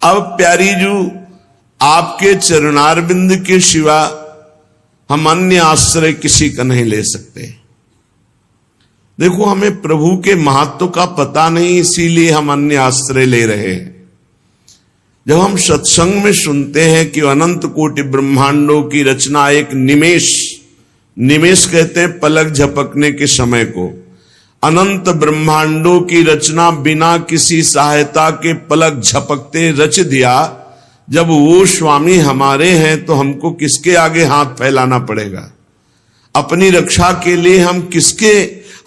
अब प्यारी जू, आपके चरणारविंद के सिवा हम अन्य आश्रय किसी का नहीं ले सकते। देखो, हमें प्रभु के महत्व का पता नहीं, इसीलिए हम अन्य आश्रय ले रहे हैं। जब हम सत्संग में सुनते हैं कि अनंत कोटि ब्रह्मांडों की रचना एक निमेष कहते हैं पलक झपकने के समय को, अनंत ब्रह्मांडों की रचना बिना किसी सहायता के पलक झपकते रच दिया, जब वो स्वामी हमारे हैं तो हमको किसके आगे हाथ फैलाना पड़ेगा? अपनी रक्षा के लिए हम किसके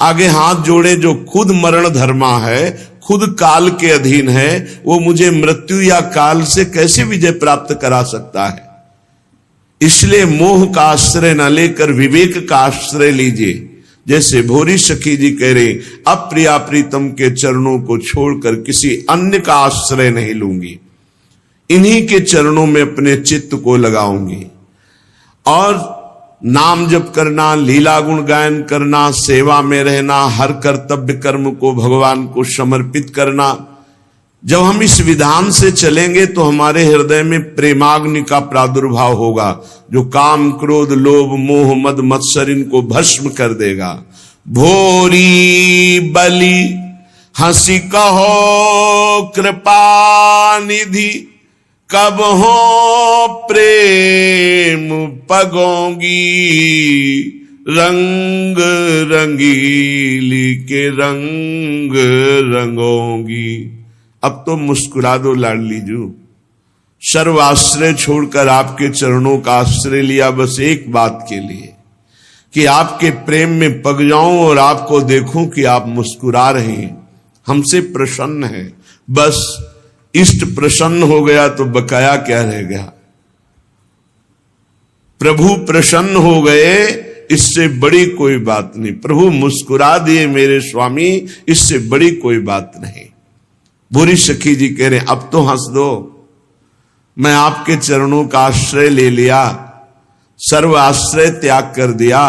आगे हाथ जोड़े? जो खुद मरण धर्मा है, खुद काल के अधीन है, वो मुझे मृत्यु या काल से कैसे विजय प्राप्त करा सकता है? इसलिए मोह का आश्रय न लेकर विवेक का आश्रय लीजिए। जैसे भोरी सखी जी कह रहे, अप्रिया प्रीतम के चरणों को छोड़कर किसी अन्य का आश्रय नहीं लूंगी, इन्हीं के चरणों में अपने चित्त को लगाऊंगी। और नाम जप करना, लीला गुण गायन करना, सेवा में रहना, हर कर्तव्य कर्म को भगवान को समर्पित करना, जब हम इस विधान से चलेंगे तो हमारे हृदय में प्रेमाग्नि का प्रादुर्भाव होगा, जो काम क्रोध लोभ मोह मद मत्सर इनको भस्म कर देगा। भोरी बलि हंसी कहो कृपा निधि, कब हो प्रेम पगोंगी, रंग रंगीली के रंग रंगोंगी। अब तो मुस्कुरा दो लाडली जू, सर्वाश्रय छोड़कर आपके चरणों का आश्रय लिया बस एक बात के लिए कि आपके प्रेम में पग जाऊं और आपको देखूं कि आप मुस्कुरा रहे हैं, हमसे प्रसन्न है। बस इष्ट प्रसन्न हो गया तो बकाया क्या रह गया? प्रभु प्रसन्न हो गए, इससे बड़ी कोई बात नहीं। प्रभु मुस्कुरा दिए मेरे स्वामी, इससे बड़ी कोई बात नहीं। बुरी सखी जी कह रहे, अब तो हंस दो, मैं आपके चरणों का आश्रय ले लिया, सर्व आश्रय त्याग कर दिया,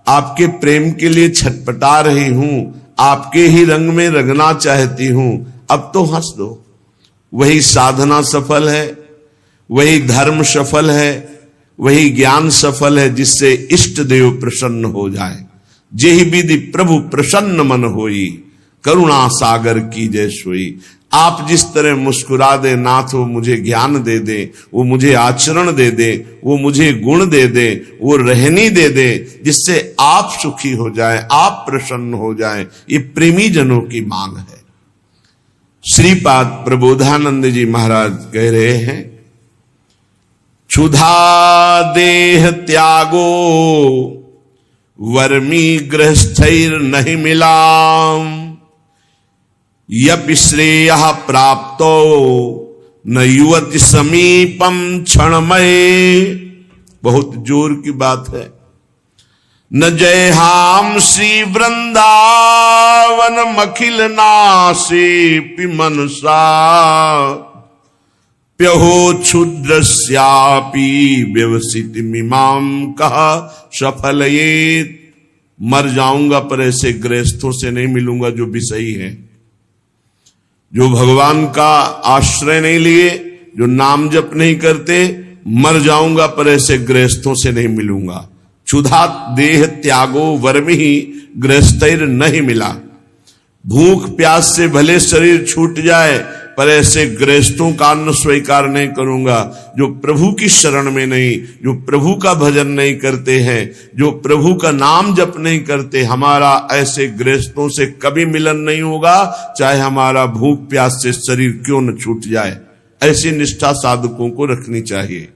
आपके प्रेम के लिए छटपटा रही हूं, आपके ही रंग में रंगना चाहती हूं, अब तो हंस दो। वही साधना सफल है, वही धर्म सफल है, वही ज्ञान सफल है, जिससे इष्ट देव प्रसन्न हो जाए। जेहि विधि प्रभु प्रसन्न मन होई, करुणा सागर की जय सोई। आप जिस तरह मुस्कुरा दे नाथ, वो मुझे ज्ञान दे दे, वो मुझे आचरण दे दे, वो मुझे गुण दे दे, वो रहनी दे दे, जिससे आप सुखी हो जाए, आप प्रसन्न हो जाए। ये प्रेमी जनों की मांग है। श्रीपाद प्रबोधानंद जी महाराज कह रहे हैं, क्षुधा देह त्यागो वर्मी गृहस्थैर नहीं मिलाम, यपि श्रेयः प्राप्तो न युवति समीपम क्षणमय। बहुत जोर की बात है। न जय हम श्री वृंदावन मखिल नासे पिमनसा, प्यहो क्षुद्रस्यापि व्यवसित मिमाम कहा सफल ये। मर जाऊंगा पर ऐसे गृहस्थों से नहीं मिलूंगा जो विषयी है, जो भगवान का आश्रय नहीं लिए, जो नाम जप नहीं करते। मर जाऊंगा पर ऐसे गृहस्थों से नहीं मिलूंगा। क्षुधा देह त्यागो वर्मी गृहस्थैर नहीं मिला। भूख प्यास से भले शरीर छूट जाए पर ऐसे गृहस्थों का अन्न स्वीकार नहीं करूंगा जो प्रभु की शरण में नहीं, जो प्रभु का भजन नहीं करते हैं, जो प्रभु का नाम जप नहीं करते। हमारा ऐसे गृहस्थों से कभी मिलन नहीं होगा, चाहे हमारा भूख प्यास से शरीर क्यों न छूट जाए। ऐसी निष्ठा साधकों को रखनी चाहिए।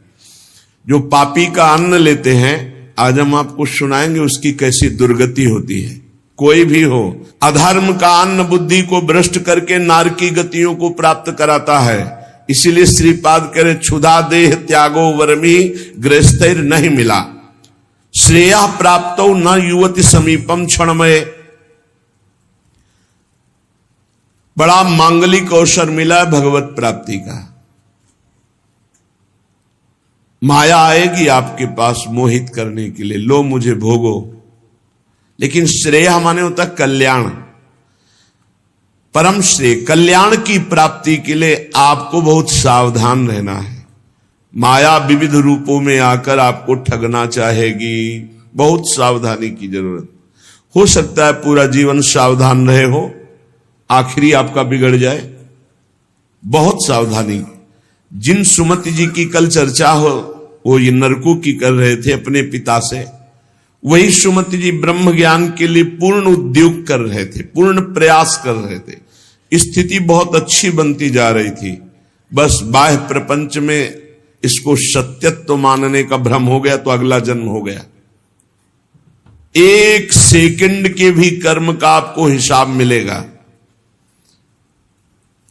जो पापी का अन्न लेते हैं, आज हम आपको सुनाएंगे उसकी कैसी दुर्गति होती है। कोई भी हो, अधर्म का अन्न बुद्धि को भ्रष्ट करके नारकी गतियों को प्राप्त कराता है। इसीलिए श्रीपाद कह रहे, क्षुधा देह त्यागो वर्मी गृहस्थैर नहीं मिला, श्रेया प्राप्तो न युवति समीपम क्षणमय। बड़ा मांगलिक अवसर मिला भगवत प्राप्ति का। माया आएगी आपके पास मोहित करने के लिए, लो मुझे भोगो। लेकिन श्रेय माने होता कल्याण। परम श्रेय कल्याण की प्राप्ति के लिए आपको बहुत सावधान रहना है। माया विविध रूपों में आकर आपको ठगना चाहेगी, बहुत सावधानी की जरूरत। हो सकता है पूरा जीवन सावधान रहे हो, आखिरी आपका बिगड़ जाए। बहुत सावधानी। जिन सुमति जी की कल चर्चा हो वो ये नरकों की कर रहे थे अपने पिता से, वही सुमति जी ब्रह्म ज्ञान के लिए पूर्ण उद्योग कर रहे थे, पूर्ण प्रयास कर रहे थे। स्थिति बहुत अच्छी बनती जा रही थी, बस बाह्य प्रपंच में इसको सत्यत्व मानने का भ्रम हो गया तो अगला जन्म हो गया। एक सेकंड के भी कर्म का आपको हिसाब मिलेगा।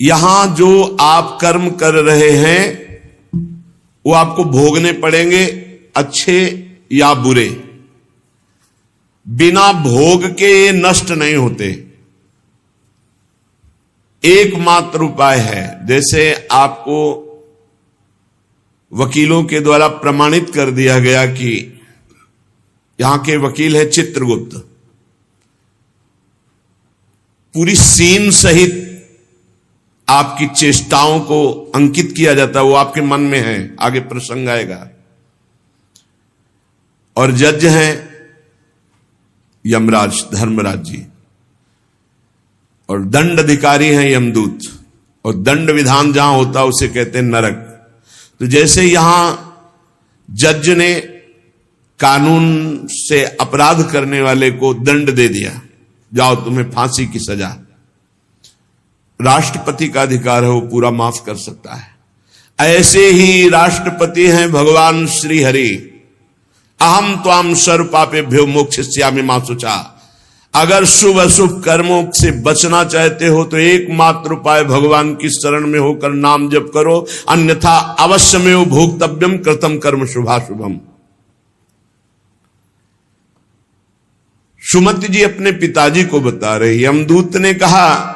यहां जो आप कर्म कर रहे हैं वो आपको भोगने पड़ेंगे, अच्छे या बुरे। बिना भोग के ये नष्ट नहीं होते। एकमात्र उपाय है, जैसे आपको वकीलों के द्वारा प्रमाणित कर दिया गया कि यहां के वकील है चित्रगुप्त, पूरी सीन सहित आपकी चेष्टाओं को अंकित किया जाता है, वो आपके मन में है, आगे प्रसंग आएगा। और जज हैं यमराज धर्मराज जी, और दंड अधिकारी हैं यमदूत, और दंड विधान जहां होता है उसे कहते हैं नरक। तो जैसे यहां जज ने कानून से अपराध करने वाले को दंड दे दिया, जाओ तुम्हें फांसी की सजा, राष्ट्रपति का अधिकार है, वो पूरा माफ कर सकता है। ऐसे ही राष्ट्रपति हैं भगवान श्री हरि। अहम त्वाम सर्व पापेभ्यो मोक्षयिष्यामि मा शुचा। अगर शुभ अशुभ कर्मों से बचना चाहते हो तो एकमात्र उपाय भगवान की शरण में होकर नाम जप करो, अन्यथा अवश्यमेव भोक्तव्यम कृतम कर्म शुभाशुभम। सुमति जी अपने पिताजी को बता रहे, यमदूत ने कहा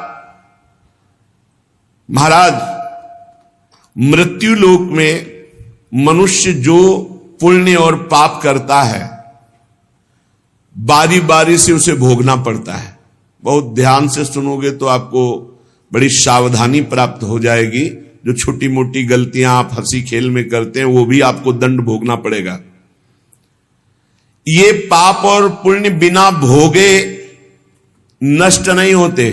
महाराज, मृत्यु लोक में मनुष्य जो पुण्य और पाप करता है बारी बारी से उसे भोगना पड़ता है। बहुत ध्यान से सुनोगे तो आपको बड़ी सावधानी प्राप्त हो जाएगी। जो छोटी मोटी गलतियां आप हंसी खेल में करते हैं वो भी आपको दंड भोगना पड़ेगा। ये पाप और पुण्य बिना भोगे नष्ट नहीं होते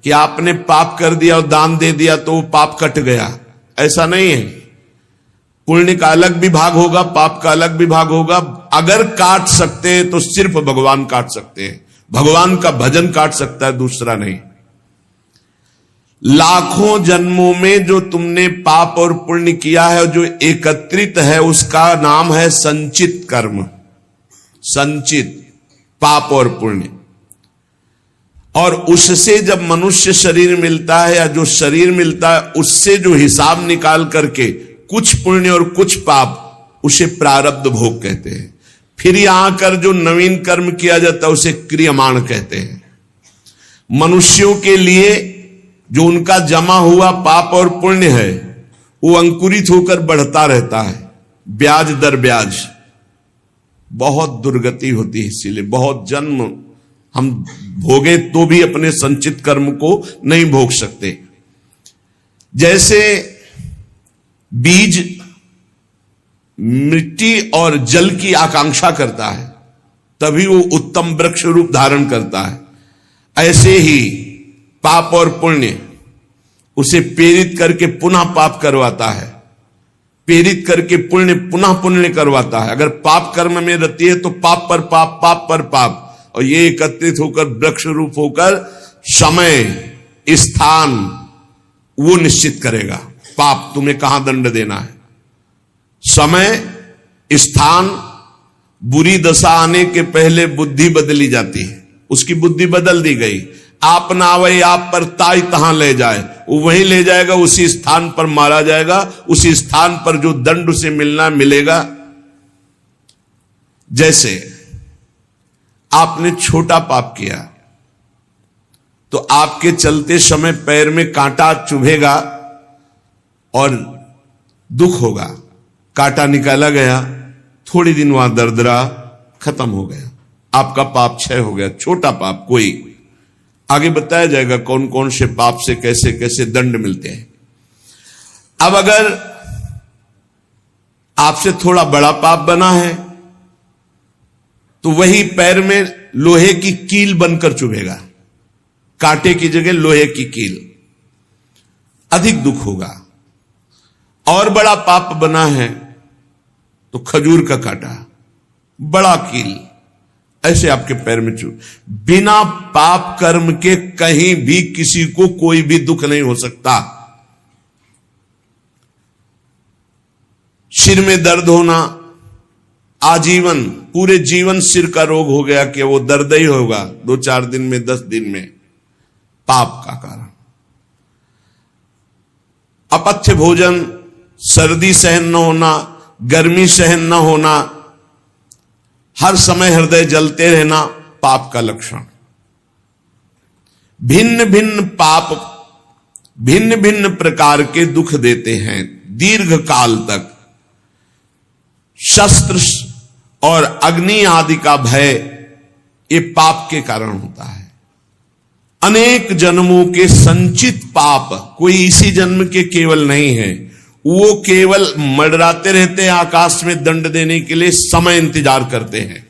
कि आपने पाप कर दिया और दान दे दिया तो वो पाप कट गया, ऐसा नहीं है। पुण्य का अलग विभाग होगा, पाप का अलग विभाग होगा। अगर काट सकते हैं तो सिर्फ भगवान काट सकते हैं, भगवान का भजन काट सकता है, दूसरा नहीं। लाखों जन्मों में जो तुमने पाप और पुण्य किया है, जो एकत्रित है, उसका नाम है संचित कर्म। संचित पाप और पुण्य। और उससे जब मनुष्य शरीर मिलता है या जो शरीर मिलता है, उससे जो हिसाब निकाल करके कुछ पुण्य और कुछ पाप, उसे प्रारब्ध भोग कहते हैं। फिर यहां आकर जो नवीन कर्म किया जाता है उसे क्रियमाण कहते हैं। मनुष्यों के लिए जो उनका जमा हुआ पाप और पुण्य है वो अंकुरित होकर बढ़ता रहता है, ब्याज दर ब्याज। बहुत दुर्गति होती है, इसीलिए बहुत जन्म हम भोगे तो भी अपने संचित कर्म को नहीं भोग सकते। जैसे बीज मिट्टी और जल की आकांक्षा करता है तभी वो उत्तम वृक्ष रूप धारण करता है, ऐसे ही पाप और पुण्य उसे प्रेरित करके पुनः पाप करवाता है, प्रेरित करके पुण्य पुनः पुण्य करवाता है। अगर पाप कर्म में रहती है तो पाप पर पाप, पाप पर पाप, और ये एकत्रित होकर वृक्ष रूप होकर समय स्थान वो निश्चित करेगा। पाप तुम्हें कहां दंड देना है, समय स्थान। बुरी दशा आने के पहले बुद्धि बदली जाती है, उसकी बुद्धि बदल दी गई। आप ना आवे आप पर ताई तहां ले जाए, वो वहीं ले जाएगा, उसी स्थान पर मारा जाएगा, उसी स्थान पर जो दंड उसे मिलना मिलेगा। जैसे आपने छोटा पाप किया तो आपके चलते समय पैर में कांटा चुभेगा और दुख होगा। कांटा निकाला गया, थोड़ी दिन वहां दर्द रहा, खत्म हो गया, आपका पाप क्षय हो गया। छोटा पाप कोई, आगे बताया जाएगा कौन कौन से पाप से कैसे कैसे दंड मिलते हैं। अब अगर आपसे थोड़ा बड़ा पाप बना है तो वही पैर में लोहे की कील बनकर चुभेगा, कांटे की जगह लोहे की कील, अधिक दुख होगा। और बड़ा पाप बना है तो खजूर का कांटा, बड़ा कील, ऐसे आपके पैर में चुभ। बिना पाप कर्म के कहीं भी किसी को कोई भी दुख नहीं हो सकता। सिर में दर्द होना, आजीवन पूरे जीवन सिर का रोग हो गया कि वो दर्द ही होगा 2-4 दिन में, 10 दिन में, पाप का कारण। अपथ्य भोजन, सर्दी सहन न होना, गर्मी सहन न होना, हर समय हृदय जलते रहना, पाप का लक्षण। भिन्न भिन्न पाप भिन्न भिन्न प्रकार के दुख देते हैं दीर्घ काल तक। शस्त्र और अग्नि आदि का भय ये पाप के कारण होता है। अनेक जन्मों के संचित पाप कोई इसी जन्म के केवल नहीं है, वो केवल मंडराते रहते हैं आकाश में दंड देने के लिए, समय इंतजार करते हैं।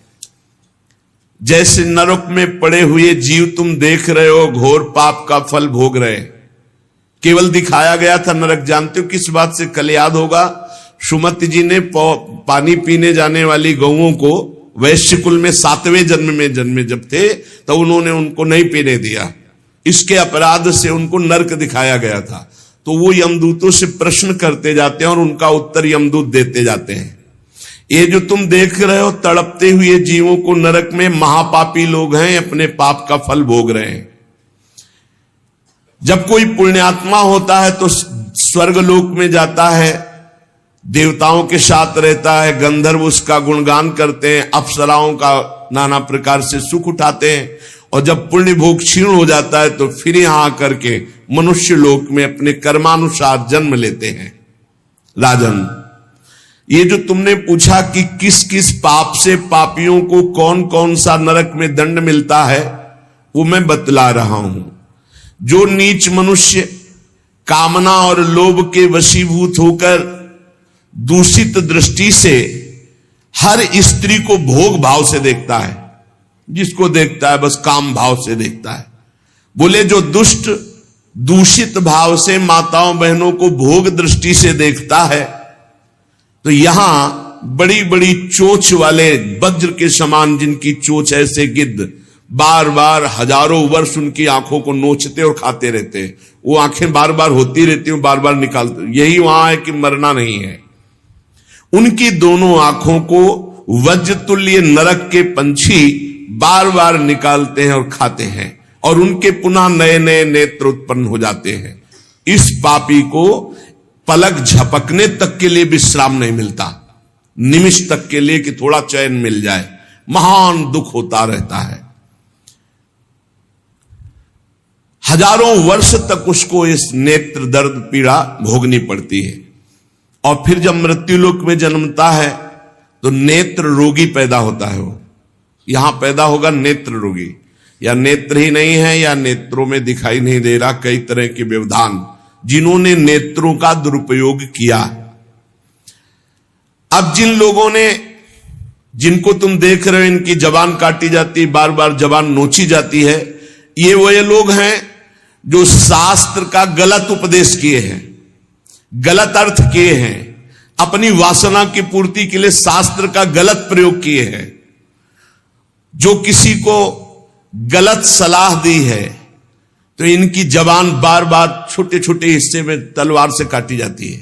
जैसे नरक में पड़े हुए जीव तुम देख रहे हो, घोर पाप का फल भोग रहे, केवल दिखाया गया था नरक। जानते हो किस बात से? कल याद होगा सुमति जी ने पानी पीने जाने वाली गौओं को वैश्य कुल में 7वें जन्म में जन्मे जब थे तो उन्होंने उनको नहीं पीने दिया, इसके अपराध से उनको नरक दिखाया गया था। तो वो यमदूतों से प्रश्न करते जाते हैं और उनका उत्तर यमदूत देते जाते हैं। ये जो तुम देख रहे हो तड़पते हुए जीवों को नरक में, महापापी लोग हैं, अपने पाप का फल भोग रहे हैं। जब कोई पुण्यात्मा होता है तो स्वर्गलोक में जाता है, देवताओं के साथ रहता है, गंधर्व उसका गुणगान करते हैं, अप्सराओं का नाना प्रकार से सुख उठाते हैं। और जब पुण्य भोग क्षीण हो जाता है तो फिर यहां आकर के मनुष्य लोक में अपने कर्मानुसार जन्म लेते हैं। राजन, ये जो तुमने पूछा कि किस किस पाप से पापियों को कौन कौन सा नरक में दंड मिलता है, वो मैं बतला रहा हूं। जो नीच मनुष्य कामना और लोभ के वशीभूत होकर दूषित दृष्टि से हर स्त्री को भोग भाव से देखता है, जिसको देखता है बस काम भाव से देखता है। बोले जो दुष्ट दूषित भाव से माताओं बहनों को भोग दृष्टि से देखता है, तो यहां बड़ी बड़ी चोंच वाले वज्र के समान जिनकी चोंच ऐसे गिद्ध बार बार हजारों वर्ष उनकी आंखों को नोचते और खाते रहते हैं। वो आंखें बार बार होती रहती हैं, बार बार निकालते। यही वहां है कि मरना नहीं है। उनकी दोनों आंखों को वज्र तुल्य नरक के पंछी बार बार निकालते हैं और खाते हैं, और उनके पुनः नए नए नेत्र उत्पन्न हो जाते हैं। इस पापी को पलक झपकने तक के लिए विश्राम नहीं मिलता, निमिष तक के लिए कि थोड़ा चैन मिल जाए, महान दुख होता रहता है। हजारों वर्ष तक उसको इस नेत्र दर्द पीड़ा भोगनी पड़ती है। और फिर जब मृत्युलोक में जन्मता है तो नेत्र रोगी पैदा होता है। वो यहां पैदा होगा नेत्र रोगी, या नेत्र ही नहीं है या नेत्रों में दिखाई नहीं दे रहा, कई तरह के व्यवधान, जिन्होंने नेत्रों का दुरुपयोग किया। अब जिन लोगों ने, जिनको तुम देख रहे हो इनकी जबान काटी जाती है, बार बार जबान नोची जाती है, ये वही लोग हैं जो शास्त्र का गलत उपदेश किए हैं, गलत अर्थ किए हैं, अपनी वासना की पूर्ति के लिए शास्त्र का गलत प्रयोग किए हैं, जो किसी को गलत सलाह दी है तो इनकी जबान बार बार छोटे छोटे हिस्से में तलवार से काटी जाती है।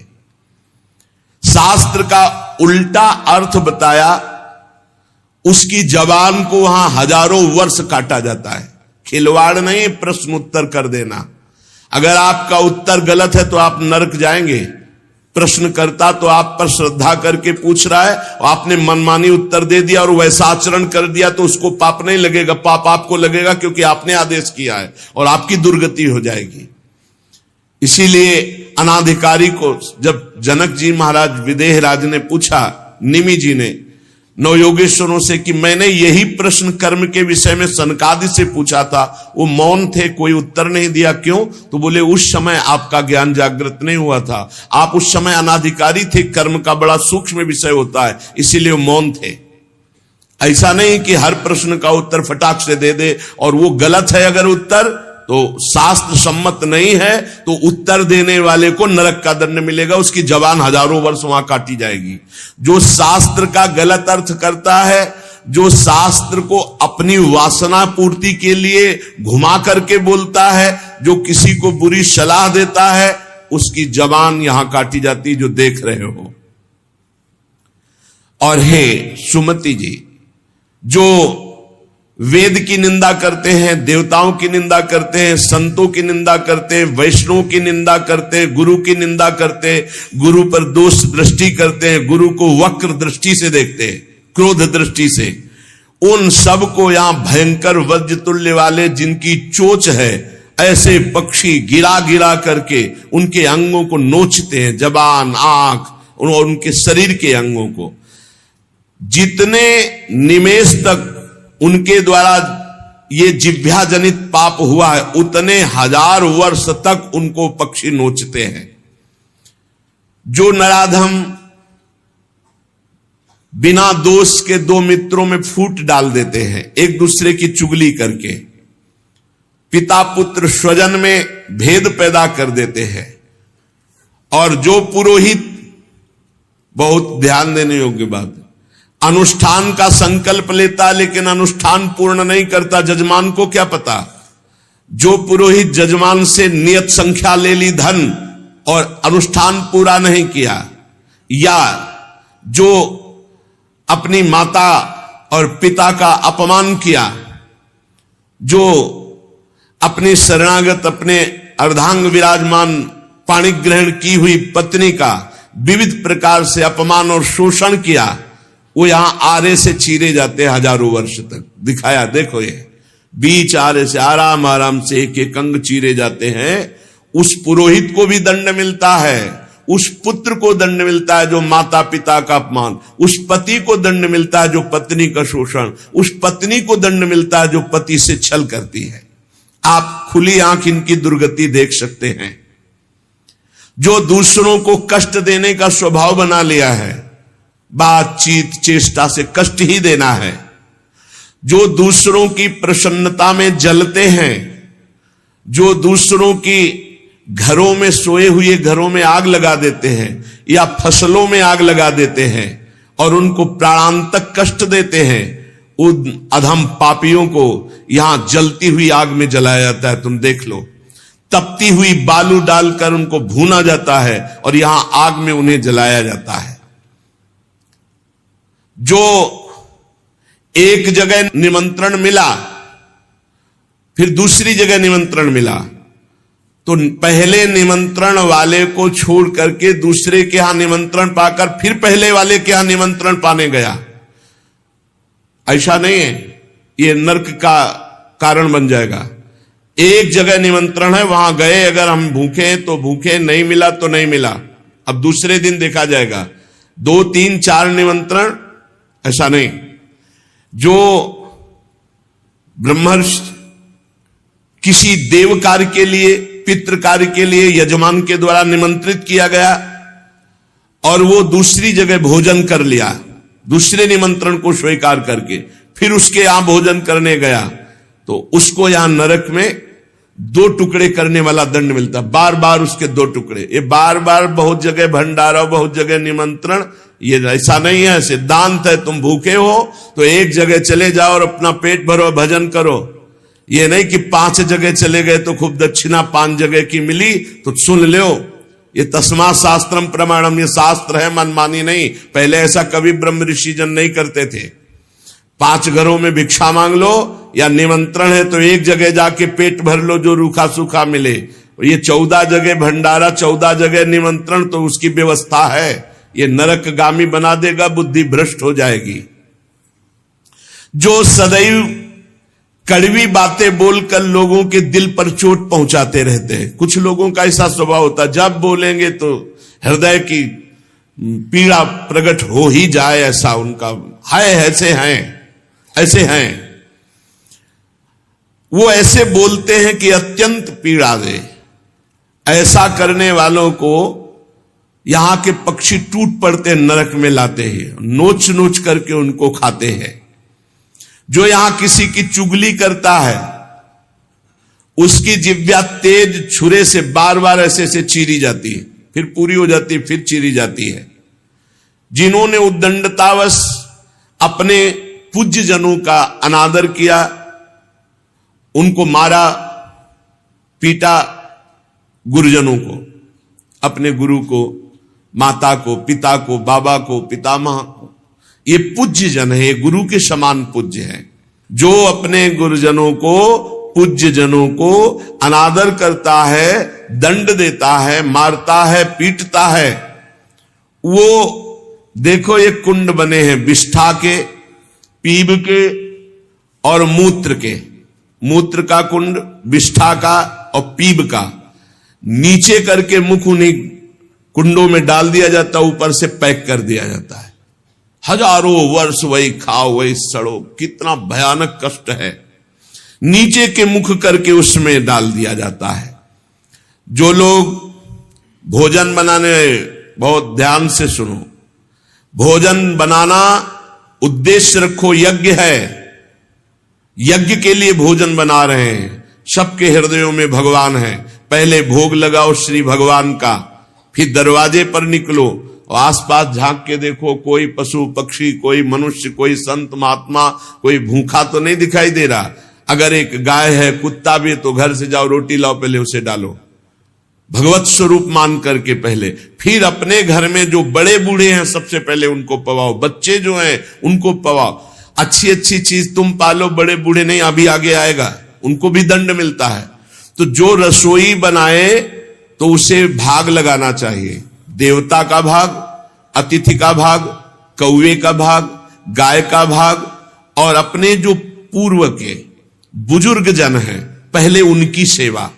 शास्त्र का उल्टा अर्थ बताया, उसकी जबान को वहां हजारों वर्ष काटा जाता है। खिलवाड़ नहीं, प्रश्न उत्तर कर देना। अगर आपका उत्तर गलत है तो आप नरक जाएंगे। प्रश्न करता तो आप पर श्रद्धा करके पूछ रहा है और आपने मनमानी उत्तर दे दिया और वैसा आचरण कर दिया तो उसको पाप नहीं लगेगा, पाप आपको लगेगा क्योंकि आपने आदेश किया है और आपकी दुर्गति हो जाएगी। इसीलिए अनाधिकारी को जब जनक जी महाराज विदेह राज ने पूछा, निमि जी ने, नवयोगेश्वरों से कि मैंने यही प्रश्न कर्म के विषय में सनकादि से पूछा था, वो मौन थे, कोई उत्तर नहीं दिया। क्यों? तो बोले उस समय आपका ज्ञान जागृत नहीं हुआ था, आप उस समय अनाधिकारी थे, कर्म का बड़ा सूक्ष्म विषय होता है, इसीलिए वो मौन थे। ऐसा नहीं कि हर प्रश्न का उत्तर फटाक से दे दे, और वो गलत है अगर उत्तर, तो शास्त्र सम्मत नहीं है, तो उत्तर देने वाले को नरक का दंड मिलेगा, उसकी जबान हजारों वर्ष वहां काटी जाएगी। जो शास्त्र का गलत अर्थ करता है, जो शास्त्र को अपनी वासना पूर्ति के लिए घुमा करके बोलता है, जो किसी को बुरी सलाह देता है, उसकी जबान यहां काटी जाती है, जो देख रहे हो। और हे सुमति जी, जो वेद की निंदा करते हैं, देवताओं की निंदा करते हैं, संतों की निंदा करते हैं, वैष्णव की निंदा करते हैं, गुरु की निंदा करते हैं, गुरु पर दोष दृष्टि करते हैं, गुरु को वक्र दृष्टि से देखते हैं, क्रोध दृष्टि से, उन सब को यहां भयंकर वज्र तुल्य वाले जिनकी चोंच है, ऐसे पक्षी गिरा गिरा करके उनके अंगों को नोचते हैं, जबान, आंख और उनके शरीर के अंगों को। जितने निमेष तक उनके द्वारा ये जिह्वा जनित पाप हुआ है, उतने हजार वर्ष तक उनको पक्षी नोचते हैं। जो नराधम बिना दोष के दो मित्रों में फूट डाल देते हैं, एक दूसरे की चुगली करके, पिता पुत्र स्वजन में भेद पैदा कर देते हैं, और जो पुरोहित, बहुत ध्यान देने योग्य बात, अनुष्ठान का संकल्प लेता लेकिन अनुष्ठान पूर्ण नहीं करता, जजमान को क्या पता। जो पुरोहित जजमान से नियत संख्या ले ली धन और अनुष्ठान पूरा नहीं किया, या जो अपनी माता और पिता का अपमान किया, जो अपनी शरणागत, अपने अर्धांग विराजमान पाणिग्रहण की हुई पत्नी का विविध प्रकार से अपमान और शोषण किया, वो यहां आरे से चीरे जाते हैं हजारों वर्ष तक। दिखाया, देखो ये बीच आरे से आराम आराम से एक एक अंग चीरे जाते हैं। उस पुरोहित को भी दंड मिलता है, उस पुत्र को दंड मिलता है जो माता पिता का अपमान, उस पति को दंड मिलता है जो पत्नी का शोषण, उस पत्नी को दंड मिलता है जो पति से छल करती है। आप खुली आंख इनकी दुर्गति देख सकते हैं। जो दूसरों को कष्ट देने का स्वभाव बना लिया है, बातचीत चेष्टा से कष्ट ही देना है, जो दूसरों की प्रसन्नता में जलते हैं, जो दूसरों की घरों में, सोए हुए घरों में आग लगा देते हैं या फसलों में आग लगा देते हैं और उनको प्राणांतक कष्ट देते हैं, उन अधम पापियों को यहां जलती हुई आग में जलाया जाता है। तुम देख लो, तपती हुई बालू डालकर उनको भूना जाता है और यहां आग में उन्हें जलाया जाता है। जो एक जगह निमंत्रण मिला, फिर दूसरी जगह निमंत्रण मिला, तो पहले निमंत्रण वाले को छोड़ करके दूसरे के यहां निमंत्रण पाकर फिर पहले वाले के यहां निमंत्रण पाने गया। ऐसा नहीं है, ये नरक का कारण बन जाएगा। एक जगह निमंत्रण है, वहां गए, अगर हम भूखे हैं तो भूखे, नहीं मिला तो नहीं मिला, अब दूसरे दिन देखा जाएगा। 2, 3, 4 निमंत्रण, ऐसा नहीं। जो ब्रह्मर्षि किसी देव कार्य के लिए, पितृ कार्य के लिए यजमान के द्वारा निमंत्रित किया गया और वो दूसरी जगह भोजन कर लिया, दूसरे निमंत्रण को स्वीकार करके फिर उसके यहां भोजन करने गया, तो उसको यहां नरक में 2 टुकड़े करने वाला दंड मिलता, बार बार उसके 2 टुकड़े। ये बार बार बहुत जगह भंडारा, बहुत जगह निमंत्रण, ये ऐसा नहीं है। सिद्धांत है, तुम भूखे हो तो एक जगह चले जाओ और अपना पेट भरो, भजन करो। ये नहीं कि 5 जगह चले गए तो खूब दक्षिणा 5 जगह की मिली तो सुन लो। ये तस्मा शास्त्रम प्रमाणम, ये शास्त्र है, मनमानी नहीं। पहले ऐसा कभी ब्रह्म ऋषि जन नहीं करते थे। 5 घरों में भिक्षा मांग लो, या निमंत्रण है तो एक जगह जाके पेट भर लो जो रूखा सूखा मिले। ये 14 जगह भंडारा, 14 जगह निमंत्रण, तो उसकी व्यवस्था है। ये नरकगामी बना देगा, बुद्धि भ्रष्ट हो जाएगी। जो सदैव कड़वी बातें बोलकर लोगों के दिल पर चोट पहुंचाते रहते हैं। कुछ लोगों का ऐसा स्वभाव होता है, जब बोलेंगे तो हृदय की पीड़ा प्रकट हो ही जाए, ऐसा उनका है, ऐसे हैं। वो ऐसे बोलते हैं कि अत्यंत पीड़ा दे। ऐसा करने वालों को यहां के पक्षी टूट पड़ते नरक में लाते हैं, नोच नोच करके उनको खाते हैं। जो यहां किसी की चुगली करता है उसकी जिह्वा तेज छुरे से बार बार ऐसे चीरी जाती है, फिर पूरी हो जाती है, फिर चीरी जाती है। जिन्होंने उद्दंडतावश अपने पूज्य जनों का अनादर किया, उनको मारा पीटा, गुरुजनों को, अपने गुरु को, माता को, पिता को, बाबा को, पितामह को, ये पूज्य जन है, ये गुरु के समान पूज्य है। जो अपने गुरुजनों को, पूज्य जनों को अनादर करता है, दंड देता है, मारता है, पीटता है, वो देखो ये कुंड बने हैं विष्ठा के, पीब के और मूत्र के। मूत्र का कुंड, विष्ठा का और पीब का, नीचे करके मुख उन्हीं कुंडों में डाल दिया जाता है, ऊपर से पैक कर दिया जाता है। हजारों वर्ष वही खाओ वही सड़ो, कितना भयानक कष्ट है। नीचे के मुख करके उसमें डाल दिया जाता है। जो लोग भोजन बनाने, बहुत ध्यान से सुनो, भोजन बनाना उद्देश्य रखो, यज्ञ है, यज्ञ के लिए भोजन बना रहे हैं। सबके हृदयों में भगवान है, पहले भोग लगाओ श्री भगवान का, फिर दरवाजे पर निकलो और आसपास झांक के देखो, कोई पशु पक्षी, कोई मनुष्य, कोई संत महात्मा, कोई भूखा तो नहीं दिखाई दे रहा। अगर एक गाय है, कुत्ता भी है, तो घर से जाओ, रोटी लाओ, पहले उसे डालो, भगवत स्वरूप मान करके पहले। फिर अपने घर में जो बड़े बूढ़े हैं सबसे पहले उनको पवाओ, बच्चे जो हैं उनको पवाओ। अच्छी अच्छी चीज तुम पालो, बड़े बूढ़े नहीं, अभी आगे आएगा, उनको भी दंड मिलता है। तो जो रसोई बनाए तो उसे भाग लगाना चाहिए, देवता का भाग, अतिथि का भाग, कौवे का भाग, गाय का भाग, और अपने जो पूर्व के बुजुर्ग जन हैं पहले उनकी सेवा।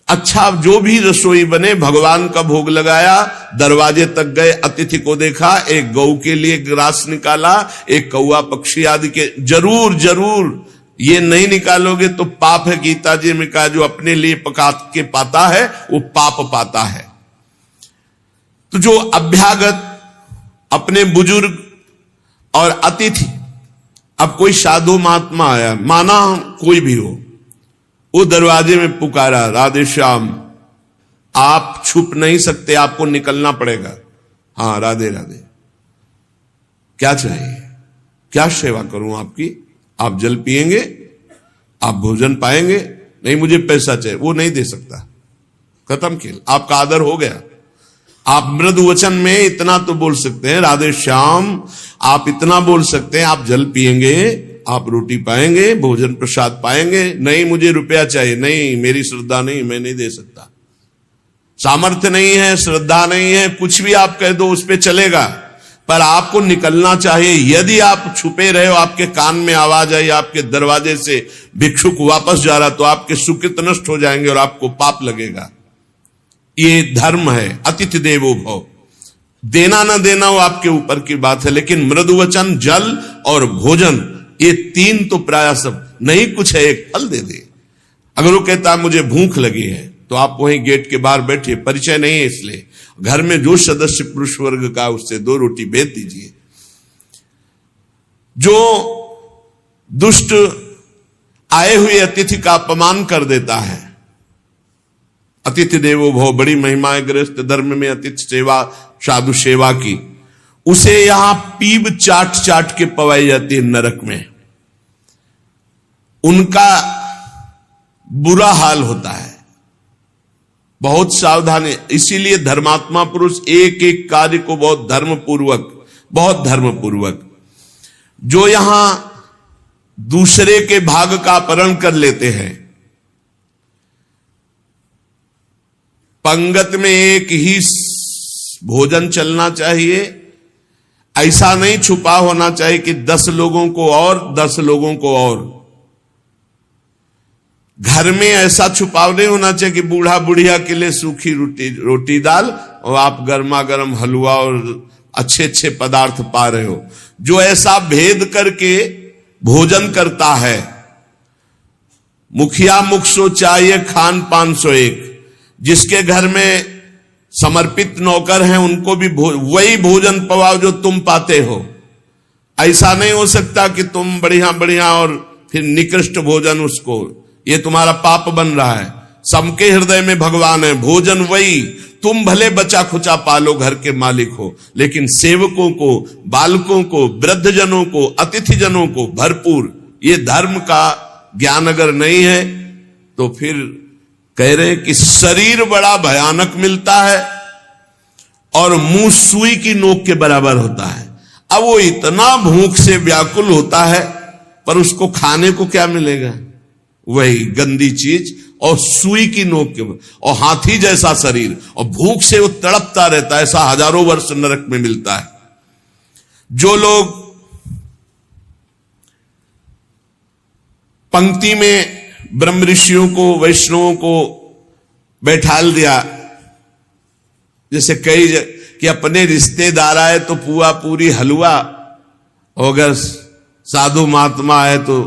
अच्छा, जो भी रसोई बने, भगवान का भोग लगाया, दरवाजे तक गए, अतिथि को देखा, एक गौ के लिए ग्रास निकाला, एक कौवा पक्षी आदि के, जरूर जरूर ये नहीं निकालोगे तो पाप है। गीता जी में कहा जो अपने लिए पका के पाता है वो पाप पाता है। तो जो अभ्यागत, अपने बुजुर्ग और अतिथि, अब कोई साधु महात्मा आया, माना कोई भी हो, वो दरवाजे में पुकारा, राधे श्याम, आप छुप नहीं सकते, आपको निकलना पड़ेगा। हाँ, राधे राधे, क्या चाहिए, क्या सेवा करूं आपकी? आप जल पिएंगे, आप भोजन पाएंगे? नहीं, मुझे पैसा चाहिए। वो नहीं दे सकता, खत्म खेल, आपका आदर हो गया। आप मृदु वचन में इतना तो बोल सकते हैं, राधे श्याम, आप इतना बोल सकते हैं, आप जल पिएंगे, आप रोटी पाएंगे, भोजन प्रसाद पाएंगे। नहीं, मुझे रुपया चाहिए। नहीं, मेरी श्रद्धा नहीं, मैं नहीं दे सकता, सामर्थ्य नहीं है, श्रद्धा नहीं है, कुछ भी आप कह दो उस पे चलेगा, पर आपको निकलना चाहिए। यदि आप छुपे रहे हो, आपके कान में आवाज आई आपके दरवाजे से, भिक्षुक वापस जा रहा, तो आपके सुकृत नष्ट हो जाएंगे और आपको पाप लगेगा। ये धर्म है, अतिथि देवो भव। देना ना देना वो आपके ऊपर की बात है, लेकिन मृदु वचन, जल और भोजन, ये तीन तो प्राय सब नहीं, कुछ है एक फल दे दे। अगर वो कहता मुझे भूख लगी है, तो आप वहीं गेट के बाहर बैठिए, परिचय नहीं है इसलिए, घर में जो सदस्य पुरुष वर्ग का, उससे 2 रोटी भेज दीजिए। जो दुष्ट आए हुए अतिथि का अपमान कर देता है, अतिथि देवो भव, बड़ी महिमा है गृहस्थ धर्म में अतिथि सेवा, साधु सेवा की, उसे यहां पीब चाट चाट के पवाई जाती है नरक में। उनका बुरा हाल होता है, बहुत सावधानी। इसीलिए धर्मात्मा पुरुष एक एक कार्य को बहुत धर्मपूर्वक, जो यहां दूसरे के भाग का अपहरण कर लेते हैं, पंगत में एक ही भोजन चलना चाहिए, ऐसा नहीं छुपा होना चाहिए कि 10 लोगों को और 10 लोगों को और। घर में ऐसा छुपाव नहीं होना चाहिए कि बूढ़ा बुढ़िया के लिए सूखी रोटी दाल, और आप गर्मा गर्म हलवा और अच्छे अच्छे पदार्थ पा रहे हो। जो ऐसा भेद करके भोजन करता है, मुखिया मुख सो चाहिए खान 501, जिसके घर में समर्पित नौकर हैं उनको भी वही भोजन पवाओ जो तुम पाते हो। ऐसा नहीं हो सकता कि तुम बढ़िया बढ़िया और फिर निकृष्ट भोजन उसको, ये तुम्हारा पाप बन रहा है। सबके हृदय में भगवान है, भोजन वही, तुम भले बचा खुचा पालो, घर के मालिक हो, लेकिन सेवकों को, बालकों को, वृद्धजनों को, अतिथि जनों को भरपूर। ये धर्म का ज्ञान अगर नहीं है तो फिर कह रहे कि शरीर बड़ा भयानक मिलता है और मुंह सुई की नोक के बराबर होता है। अब वो इतना भूख से व्याकुल होता है, पर उसको खाने को क्या मिलेगा? वही गंदी चीज और सुई की नोक के, और हाथी जैसा शरीर, और भूख से वो तड़पता रहता है। ऐसा हजारों वर्ष नरक में मिलता है। जो लोग पंक्ति में ब्रह्म ऋषियों को, वैष्णवों को बैठाल दिया, जैसे कई कि अपने रिश्तेदार आए तो पुआ पूरी हलवा, अगर साधु महात्मा आए तो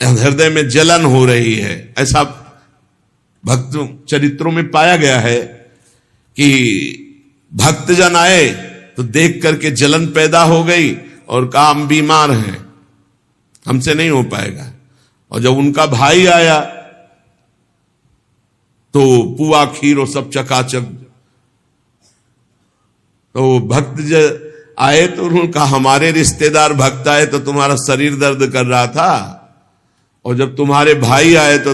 हृदय में जलन हो रही है। ऐसा भक्त चरित्रों में पाया गया है कि भक्तजन आए तो देख करके जलन पैदा हो गई और कहा हम बीमार हैं, हमसे नहीं हो पाएगा। और जब उनका भाई आया तो पुआ खीर और सब चकाचक, तो भक्त आए तो उन्होंने कहा हमारे रिश्तेदार भक्त आए तो तुम्हारा शरीर दर्द कर रहा था, और जब तुम्हारे भाई आए तो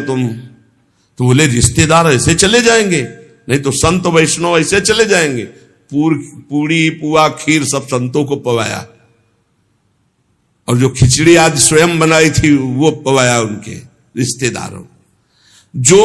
बोले रिश्तेदार ऐसे चले जाएंगे, नहीं तो संत वैष्णव ऐसे चले जाएंगे। पूरी पुआ खीर सब संतों को पवाया, और जो खिचड़ी आज स्वयं बनाई थी वो पवाया उनके रिश्तेदारों। जो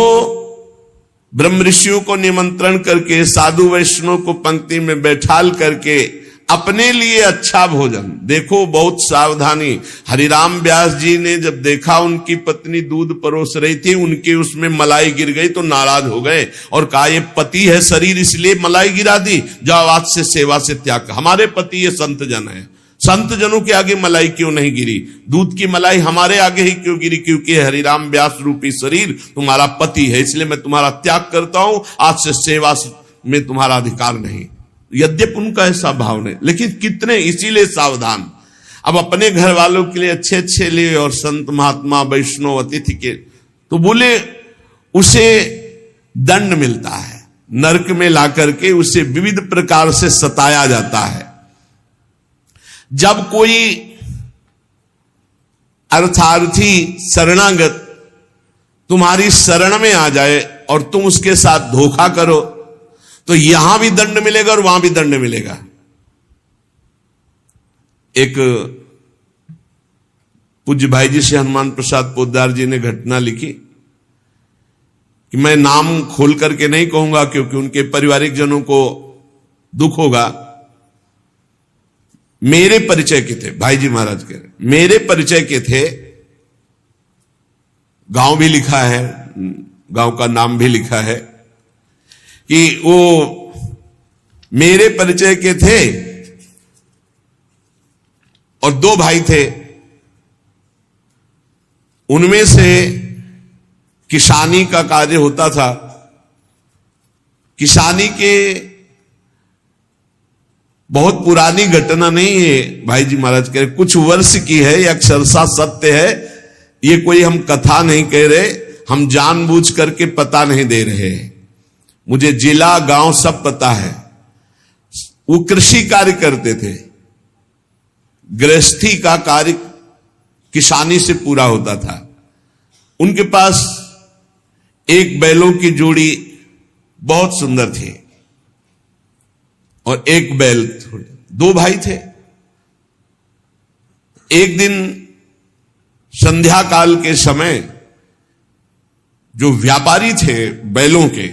ब्रह्म ऋषियों को निमंत्रण करके, साधु वैष्णव को पंक्ति में बैठाल करके अपने लिए अच्छा भोजन, देखो बहुत सावधानी। हरिराम व्यास जी ने जब देखा उनकी पत्नी दूध परोस रही थी, उनके उसमें मलाई गिर गई तो नाराज हो गए और कहा ये पति है शरीर इसलिए मलाई गिरा दी, जाओ आज से सेवा से त्याग। हमारे पति ये संत जन है, संत जनों के आगे मलाई क्यों नहीं गिरी? दूध की मलाई हमारे आगे ही क्यों गिरी? क्योंकि हरिराम व्यास रूपी शरीर तुम्हारा पति है, इसलिए मैं तुम्हारा त्याग करता हूं, आज से सेवा में तुम्हारा अधिकार नहीं। यद्यपि उनका ऐसा भाव नहीं, लेकिन कितने इसीलिए सावधान। अब अपने घर वालों के लिए अच्छे अच्छे लिए और संत महात्मा वैष्णव अतिथि के, तो बोले उसे दंड मिलता है, नरक में लाकर के उसे विविध प्रकार से सताया जाता है। जब कोई अर्थार्थी शरणागत तुम्हारी शरण में आ जाए और तुम उसके साथ धोखा करो तो यहां भी दंड मिलेगा और वहां भी दंड मिलेगा। एक पूज्य भाई जी से हनुमान प्रसाद पोद्दार जी ने घटना लिखी कि मैं नाम खोल करके नहीं कहूंगा क्योंकि उनके पारिवारिक जनों को दुख होगा। मेरे परिचय के थे भाई जी महाराज के, मेरे परिचय के थे, गांव भी लिखा है, गांव का नाम भी लिखा है कि वो मेरे परिचय के थे और दो भाई थे। उनमें से किसानी का कार्य होता था। किसानी के बहुत पुरानी घटना नहीं है भाई जी महाराज कह रहे, कुछ वर्ष की है, यह अक्षरशः सत्य है। ये कोई हम कथा नहीं कह रहे, हम जानबूझ करके पता नहीं दे रहे हैं। मुझे जिला गांव सब पता है। वो कृषि कार्य करते थे, गृहस्थी का कार्य किसानी से पूरा होता था। उनके पास एक बैलों की जोड़ी बहुत सुंदर थी और एक बैल, दो भाई थे। एक दिन संध्या काल के समय जो व्यापारी थे बैलों के,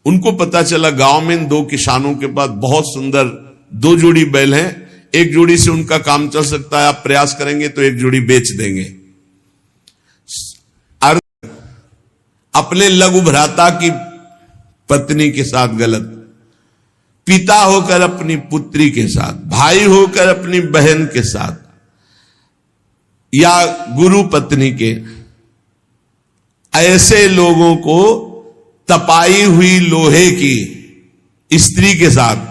उनको पता चला गांव में दो किसानों के पास बहुत सुंदर दो जोड़ी बैल हैं, एक जोड़ी से उनका काम चल सकता है, आप प्रयास करेंगे तो एक जोड़ी बेच देंगे। अपने लघु भ्राता की पत्नी के साथ गलत, पिता होकर अपनी पुत्री के साथ, भाई होकर अपनी बहन के साथ, या गुरु पत्नी के, ऐसे लोगों को तपाई हुई लोहे की स्त्री के साथ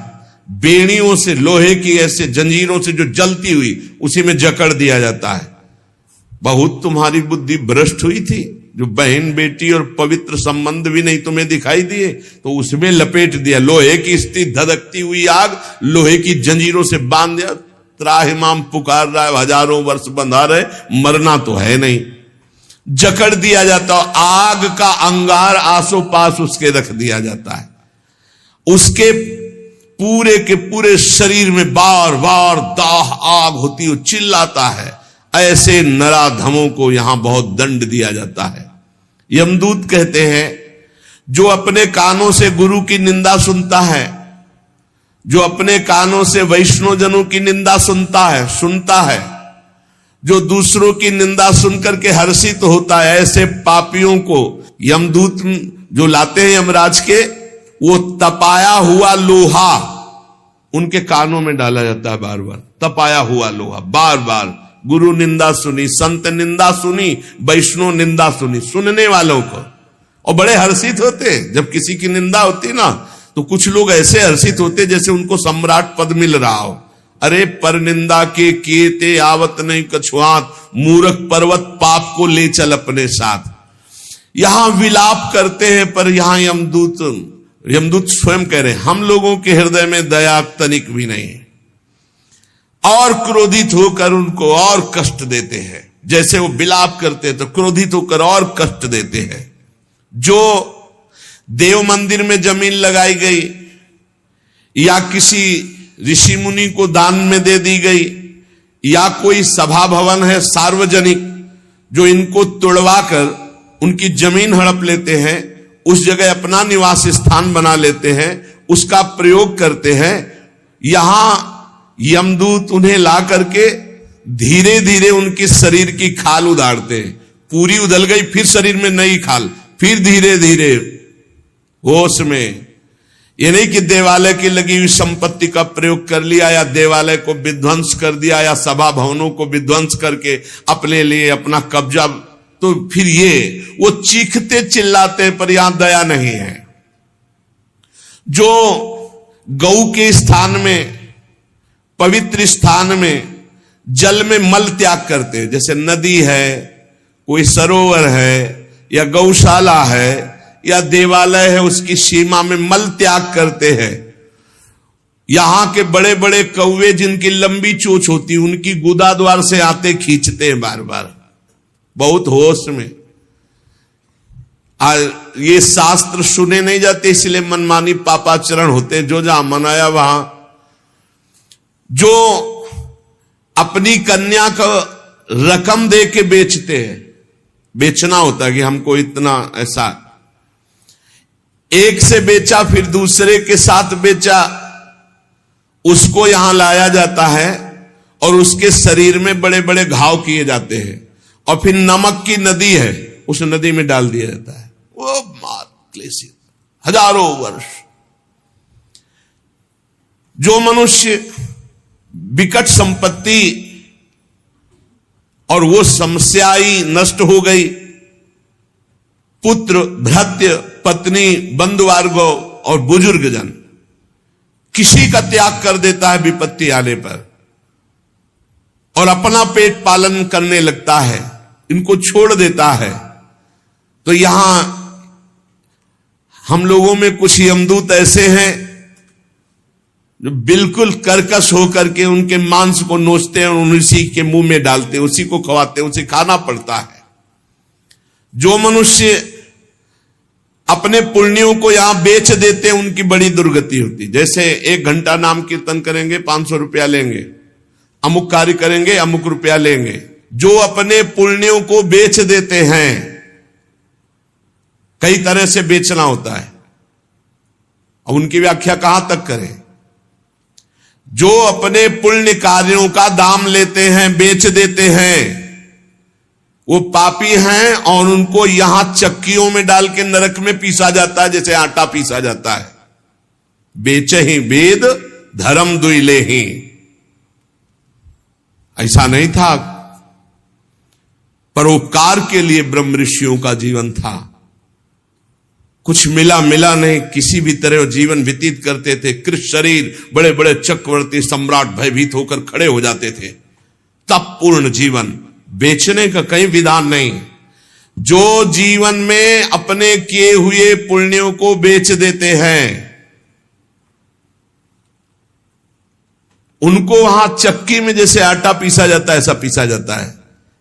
बेड़ियों से, लोहे की ऐसे जंजीरों से जो जलती हुई, उसी में जकड़ दिया जाता है। बहुत तुम्हारी बुद्धि भ्रष्ट हुई थी, जो बहन बेटी और पवित्र संबंध भी नहीं तुम्हें दिखाई दिए तो उसमें लपेट दिया। लोहे की स्त्री, धधकती हुई आग, लोहे की जंजीरों से बांध दिया। त्राहिमाम पुकार रहा है, हजारों वर्ष बंधा रहे, मरना तो है नहीं, जकड़ दिया जाता। आग का अंगार आसो पास उसके रख दिया जाता है। उसके पूरे के पूरे शरीर में बार बार दाह आग होती है, चिल्लाता है। ऐसे नराधमों को यहां बहुत दंड दिया जाता है। यमदूत कहते हैं, जो अपने कानों से गुरु की निंदा सुनता है, जो अपने कानों से वैष्णवजनों की निंदा सुनता है, जो दूसरों की निंदा सुनकर के हर्षित होता है, ऐसे पापियों को यमदूत जो लाते हैं यमराज के, वो तपाया हुआ लोहा उनके कानों में डाला जाता है। बार बार तपाया हुआ लोहा, बार बार गुरु निंदा सुनी, संत निंदा सुनी, वैष्णव निंदा सुनी, सुनने वालों को। और बड़े हर्षित होते जब किसी की निंदा होती ना, तो कुछ लोग ऐसे हर्षित होते जैसे उनको सम्राट पद मिल रहा हो। अरे पर निंदा के किए ते आवत नहीं कछुआत, मूर्ख पर्वत पाप को ले चल अपने साथ। यहां विलाप करते हैं, पर यहां यमदूत स्वयं कह रहे हैं, हम लोगों के हृदय में दया तनिक भी नहीं, और क्रोधित होकर उनको और कष्ट देते हैं। जैसे वो विलाप करते तो क्रोधित होकर और कष्ट देते हैं। जो देव मंदिर में जमीन लगाई गई या किसी ऋषि मुनि को दान में दे दी गई, या कोई सभा भवन है सार्वजनिक, जो इनको तोड़वा कर उनकी जमीन हड़प लेते हैं, उस जगह अपना निवास स्थान बना लेते हैं, उसका प्रयोग करते हैं। यहां यमदूत उन्हें ला करके धीरे धीरे उनके शरीर की खाल उदाड़ते हैं। पूरी उधल गई, फिर शरीर में नई खाल, फिर धीरे धीरे होश में। ये नहीं कि देवालय की लगी हुई संपत्ति का प्रयोग कर लिया, या देवालय को विध्वंस कर दिया, या सभा भवनों को विध्वंस करके अपने लिए अपना कब्जा, तो फिर ये वो चीखते चिल्लाते, पर यहां दया नहीं है। जो गौ के स्थान में, पवित्र स्थान में जल में मल त्याग करते हैं, जैसे नदी है, कोई सरोवर है, या गौशाला है, या देवालय है, उसकी सीमा में मल त्याग करते हैं। यहां के बड़े बड़े कौवे जिनकी लंबी चोंच होती, उनकी गुदा द्वार से आते खींचते हैं बार बार, बहुत होश में। ये शास्त्र सुने नहीं जाते, इसलिए मनमानी पापाचरण होते हैं। जो जहां मनाया वहां, जो अपनी कन्या को रकम दे के बेचते हैं, बेचना होता है कि हमको इतना, ऐसा एक से बेचा फिर दूसरे के साथ बेचा, उसको यहां लाया जाता है और उसके शरीर में बड़े बड़े घाव किए जाते हैं, और फिर नमक की नदी है, उस नदी में डाल दिया जाता है। वो मात क्लेशित हजारों वर्ष। जो मनुष्य विकट संपत्ति और वो समस्याई नष्ट हो गई, पुत्र, भृत्य, पत्नी, बंधुवर्ग और बुजुर्ग जन, किसी का त्याग कर देता है विपत्ति आने पर, और अपना पेट पालन करने लगता है, इनको छोड़ देता है। तो यहां हम लोगों में कुछ यमदूत ऐसे हैं जो बिल्कुल कर्कश होकर के उनके मांस को नोचते हैं और उसी के मुंह में डालते हैं, उसी को खवाते हैं, उसे खाना पड़ता है। जो मनुष्य अपने पुण्यों को यहां बेच देते हैं, उनकी बड़ी दुर्गति होती। जैसे 1 घंटा नाम कीर्तन करेंगे 500 रुपया लेंगे, अमुक कार्य करेंगे अमुक रुपया लेंगे। जो अपने पुण्यों को बेच देते हैं, कई तरह से बेचना होता है, अब उनकी व्याख्या कहां तक करें। जो अपने पुण्य कार्यों का दाम लेते हैं, बेच देते हैं, वो पापी हैं, और उनको यहां चक्कियों में डाल के नरक में पीसा जाता है, जैसे आटा पीसा जाता है। बेचहि वेद धर्म दुइले ही। ऐसा नहीं था, परोपकार के लिए ब्रह्म ऋषियों का जीवन था। कुछ मिला नहीं, किसी भी तरह जीवन व्यतीत करते थे। कृष्ण शरीर, बड़े बड़े चक्रवर्ती सम्राट भयभीत होकर खड़े हो जाते थे। तप पूर्ण जीवन, बेचने का कहीं विधान नहीं। जो जीवन में अपने किए हुए पुण्यों को बेच देते हैं, उनको वहां चक्की में जैसे आटा पीसा जाता है, ऐसा पीसा जाता है।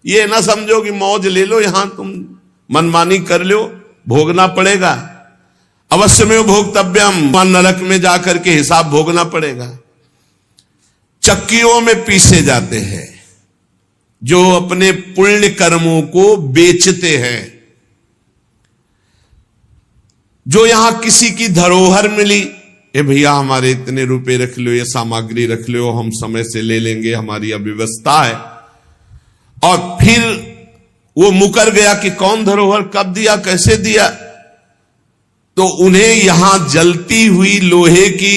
ये ना समझो कि मौज ले लो, यहां तुम मनमानी कर लो, भोगना पड़ेगा। अवश्य में भोक्तव्यम, नरक में जाकर के हिसाब भोगना पड़ेगा। चक्कियों में पीसे जाते हैं जो अपने पुण्य कर्मों को बेचते हैं। जो यहां किसी की धरोहर मिली, ए भैया हमारे इतने रुपए रख लो, ये सामग्री रख लो, हम समय से ले लेंगे, हमारी अव्यवस्था है, और फिर वो मुकर गया कि कौन धरोहर कब दिया, कैसे दिया, तो उन्हें यहां जलती हुई लोहे की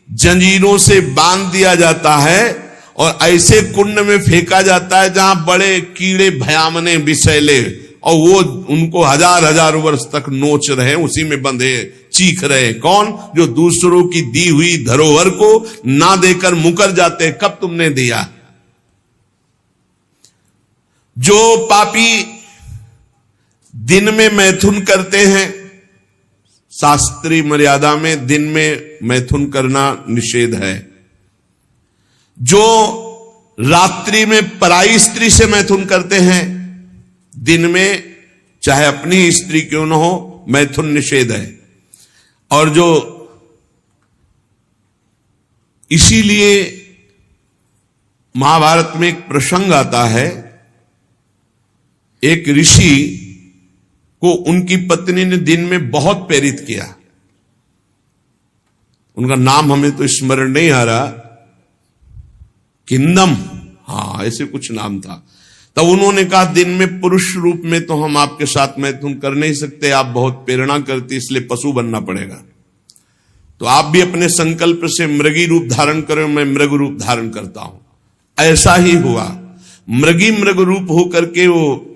जंजीरों से बांध दिया जाता है और ऐसे कुंड में फेंका जाता है जहां बड़े कीड़े भयामने विषैले, और वो उनको हजार वर्ष तक नोच रहे, उसी में बंधे चीख रहे। कौन? जो दूसरों की दी हुई धरोहर को ना देकर मुकर जाते। कब तुमने दिया? जो पापी दिन में मैथुन करते हैं, शास्त्रीय मर्यादा में दिन में मैथुन करना निषेध है। जो रात्रि में पराई स्त्री से मैथुन करते हैं, दिन में चाहे अपनी स्त्री क्यों न हो, मैथुन निषेध है। और जो इसीलिए महाभारत में एक प्रसंग आता है, एक ऋषि को उनकी पत्नी ने दिन में बहुत प्रेरित किया। उनका नाम हमें तो स्मरण नहीं आ रहा, किंदम, हाँ ऐसे कुछ नाम था। तब उन्होंने कहा दिन में पुरुष रूप में तो हम आपके साथ मैथुन कर नहीं सकते, आप बहुत प्रेरणा करती, इसलिए पशु बनना पड़ेगा। तो आप भी अपने संकल्प से मृगी रूप धारण करें, मैं मृग रूप धारण करता हूं। ऐसा ही हुआ। मृग रूप होकर के वो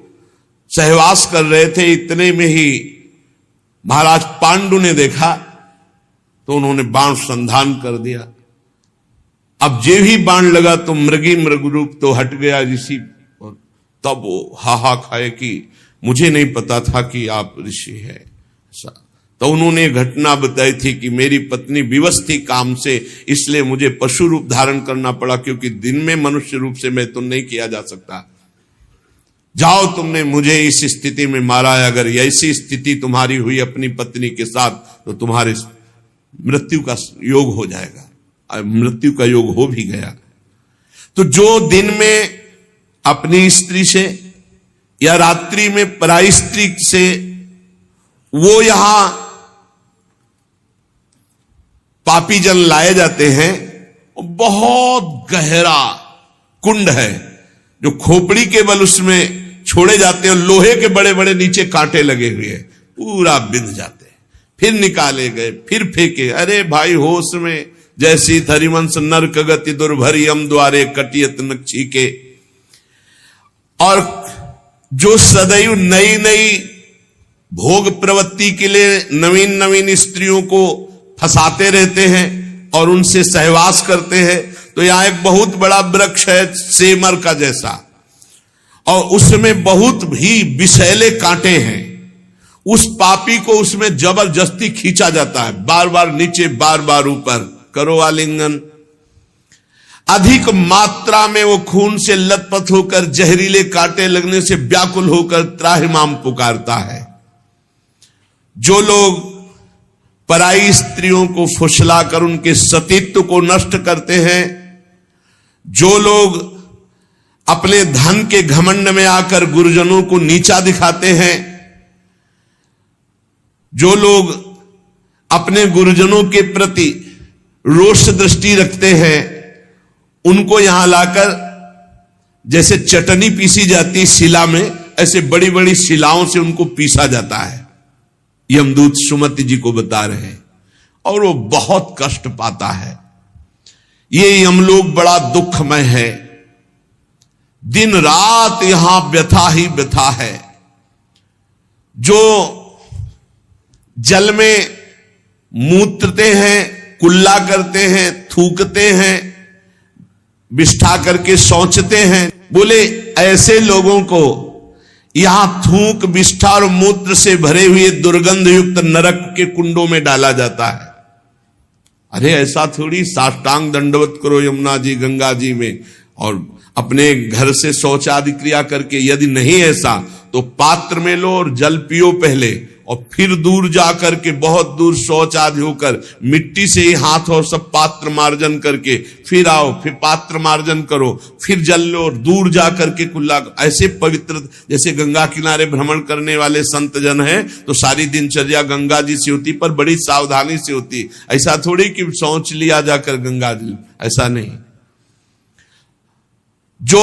सहवास कर रहे थे। इतने में ही महाराज पांडु ने देखा तो उन्होंने बाण संधान कर दिया। अब जे ही बाण लगा तो मृग रूप तो हट गया ऋषि। तब वो हा खाए कि मुझे नहीं पता था कि आप ऋषि है। तो उन्होंने घटना बताई थी कि मेरी पत्नी विवश थी काम से, इसलिए मुझे पशु रूप धारण करना पड़ा, क्योंकि दिन में मनुष्य रूप से मैं तो नहीं किया जा सकता। जाओ, तुमने मुझे इस स्थिति में मारा है, अगर ऐसी स्थिति तुम्हारी हुई अपनी पत्नी के साथ तो तुम्हारे मृत्यु का योग हो जाएगा। मृत्यु का योग हो भी गया। तो जो दिन में अपनी स्त्री से या रात्रि में पराई स्त्री से, वो यहां पापी जन लाए जाते हैं। बहुत गहरा कुंड है जो खोपड़ी के बल उसमें छोड़े जाते हैं, लोहे के बड़े बड़े नीचे कांटे लगे हुए हैं, पूरा बिंध जाते हैं। फिर निकाले गए, फिर फेंके। अरे भाई होश में, जैसी थरिवंश नरक गति दुर्भरियम द्वारे कटियत नक्षी के। और जो सदैव नई नई भोग प्रवृत्ति के लिए नवीन नवीन स्त्रियों को फंसाते रहते हैं और उनसे सहवास करते हैं, तो यहां एक बहुत बड़ा वृक्ष है सेमर का जैसा, और उसमें बहुत ही विषैले कांटे हैं। उस पापी को उसमें जबरदस्ती खींचा जाता है, बार बार नीचे बार बार ऊपर, करो आलिंगन। अधिक मात्रा में वो खून से लथपथ होकर जहरीले कांटे लगने से व्याकुल होकर त्राहिमाम पुकारता है। जो लोग पराई स्त्रियों को फुसलाकर उनके सतीत्व को नष्ट करते हैं, जो लोग अपने धन के घमंड में आकर गुरुजनों को नीचा दिखाते हैं, जो लोग अपने गुरुजनों के प्रति रोष दृष्टि रखते हैं, उनको यहां लाकर जैसे चटनी पीसी जाती शिला में, ऐसे बड़ी बड़ी शिलाओं से उनको पीसा जाता है। यमदूत सुमति जी को बता रहे हैं। और वो बहुत कष्ट पाता है। ये यमलोक बड़ा दुखमय है, दिन रात यहां व्यथा ही व्यथा है। जो जल में मूत्रते हैं, कुल्ला करते हैं, थूकते हैं, विष्ठा करके सोचते हैं, बोले ऐसे लोगों को यहां थूक, विष्ठा और मूत्र से भरे हुए दुर्गंध युक्त नरक के कुंडों में डाला जाता है। अरे ऐसा थोड़ी साष्टांग दंडवत करो यमुना जी गंगा जी में और अपने घर से शौच आदि क्रिया करके, यदि नहीं ऐसा तो पात्र में लो और जल पियो पहले, और फिर दूर जाकर के बहुत दूर शौच आदि होकर मिट्टी से ही हाथ और सब पात्र मार्जन करके फिर आओ, फिर पात्र मार्जन करो, फिर जल लो और दूर जाकर के कुल्ला। ऐसे पवित्र जैसे गंगा किनारे भ्रमण करने वाले संत जन हैं तो सारी दिनचर्या गंगा जी से होती, पर बड़ी सावधानी से होती। ऐसा थोड़ी कि शौच लिया जाकर गंगा जी, ऐसा नहीं। जो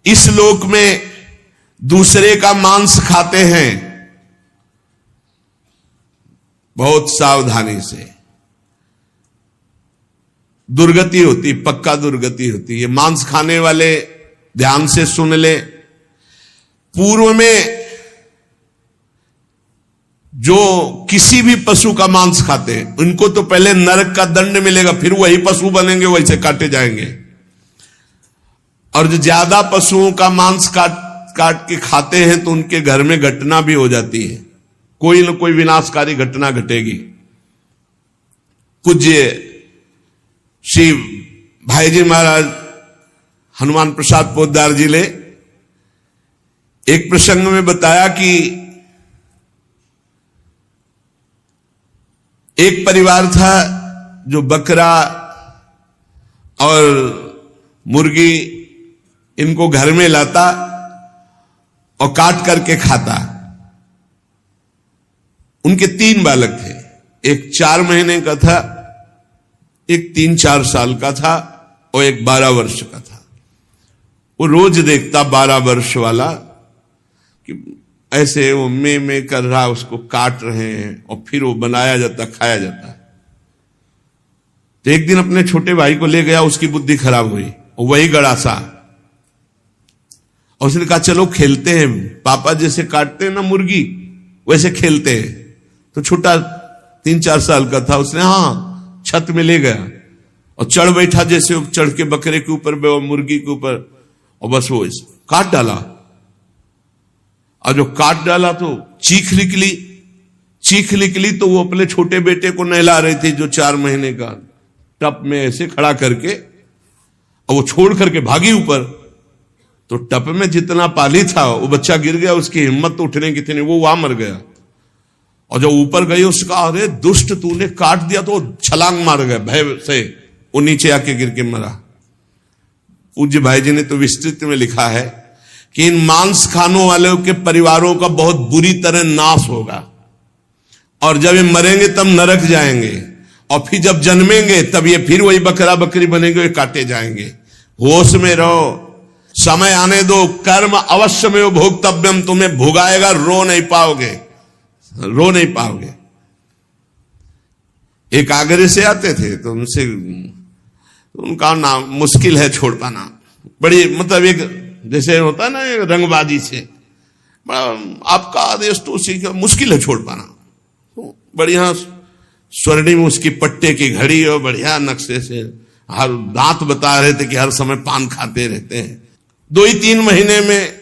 इस लोक में दूसरे का मांस खाते हैं, बहुत सावधानी से दुर्गति होती, पक्का दुर्गति होती। ये मांस खाने वाले ध्यान से सुन ले, पूर्व में जो किसी भी पशु का मांस खाते हैं उनको तो पहले नरक का दंड मिलेगा, फिर वही पशु बनेंगे, वैसे काटे जाएंगे। और जो ज्यादा पशुओं का मांस काट के खाते हैं तो उनके घर में घटना भी हो जाती है, कोई न कोई विनाशकारी घटना घटेगी। पूज्य श्री भाईजी महाराज हनुमान प्रसाद पोद्दार जी ने एक प्रसंग में बताया कि एक परिवार था जो बकरा और मुर्गी इनको घर में लाता और काट करके खाता। उनके 3 बालक थे, एक 4 महीने का था, एक 3-4 साल का था और एक 12 वर्ष का था। वो रोज देखता 12 वर्ष वाला कि ऐसे वो में कर रहा, उसको काट रहे हैं और फिर वो बनाया जाता, खाया जाता। तो एक दिन अपने छोटे भाई को ले गया, उसकी बुद्धि खराब हुई, वही गड़ासा, और उसने कहा चलो खेलते हैं, पापा जैसे काटते हैं ना मुर्गी वैसे खेलते हैं। तो छोटा 3-4 साल का था, उसने हाँ छत में ले गया और चढ़ बैठा, जैसे चढ़ के बकरे के ऊपर मुर्गी के ऊपर, और बस वो काट डाला। और जो काट डाला तो चीख निकली तो वो अपने छोटे बेटे को नहला रही थी जो 4 महीने का, टप में ऐसे खड़ा करके, और वो छोड़ करके भागी ऊपर। तो टप में जितना पानी था वो बच्चा गिर गया, उसकी हिम्मत तो उठने की थी नहीं, वो वहां मर गया। और जब ऊपर गई उसका, अरे दुष्ट तूने काट दिया, तो छलांग मार गया भय से, वो नीचे आके गिर के मरा। पूज्य भाई जी ने तो विस्तृत में लिखा है कि इन मांस खानों वालों के परिवारों का बहुत बुरी तरह नाश होगा, और जब ये मरेंगे तब नरक जाएंगे, और फिर जब जन्मेंगे तब ये फिर वही बकरा बकरी बनेंगे, काटे जाएंगे। होश में रहो, समय आने दो, कर्म अवश्य में भोक्तव्यम, तुम्हें भुगाएगा, रो नहीं पाओगे। एक आगरे से आते थे तो उनका नाम मुश्किल है छोड़ पाना, बड़ी मतलब एक जैसे होता है ना रंगबाजी से, आपका आदेश तो उसी का मुश्किल है छोड़ पाना। तो बढ़िया स्वर्णिम उसकी पट्टे की घड़ी और बढ़िया नक्शे से, हर दांत बता रहे थे कि हर समय पान खाते रहते हैं। 2-3 महीने में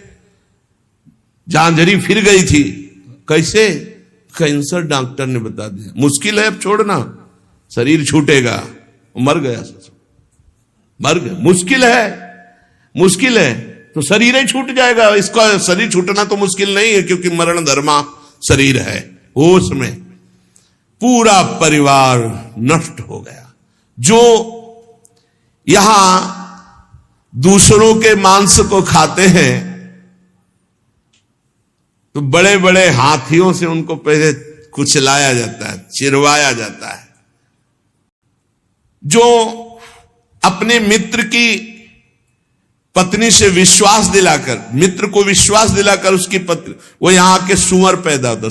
झांझरी फिर गई थी। कैसे? कैंसर डॉक्टर ने बता दिया, मुश्किल है अब छोड़ना, शरीर छूटेगा। मर गया, मुश्किल है तो शरीर ही छूट जाएगा। इसका शरीर छूटना तो मुश्किल नहीं है, क्योंकि मरण धर्मा शरीर है। होश में पूरा परिवार नष्ट हो गया। जो यहां दूसरों के मांस को खाते हैं तो बड़े बड़े हाथियों से उनको पहले कुचलाया जाता है, चिरवाया जाता है। जो अपने मित्र की पत्नी से विश्वास दिलाकर, मित्र को विश्वास दिलाकर उसकी पत्नी, वो यहां के सुअर पैदा होता,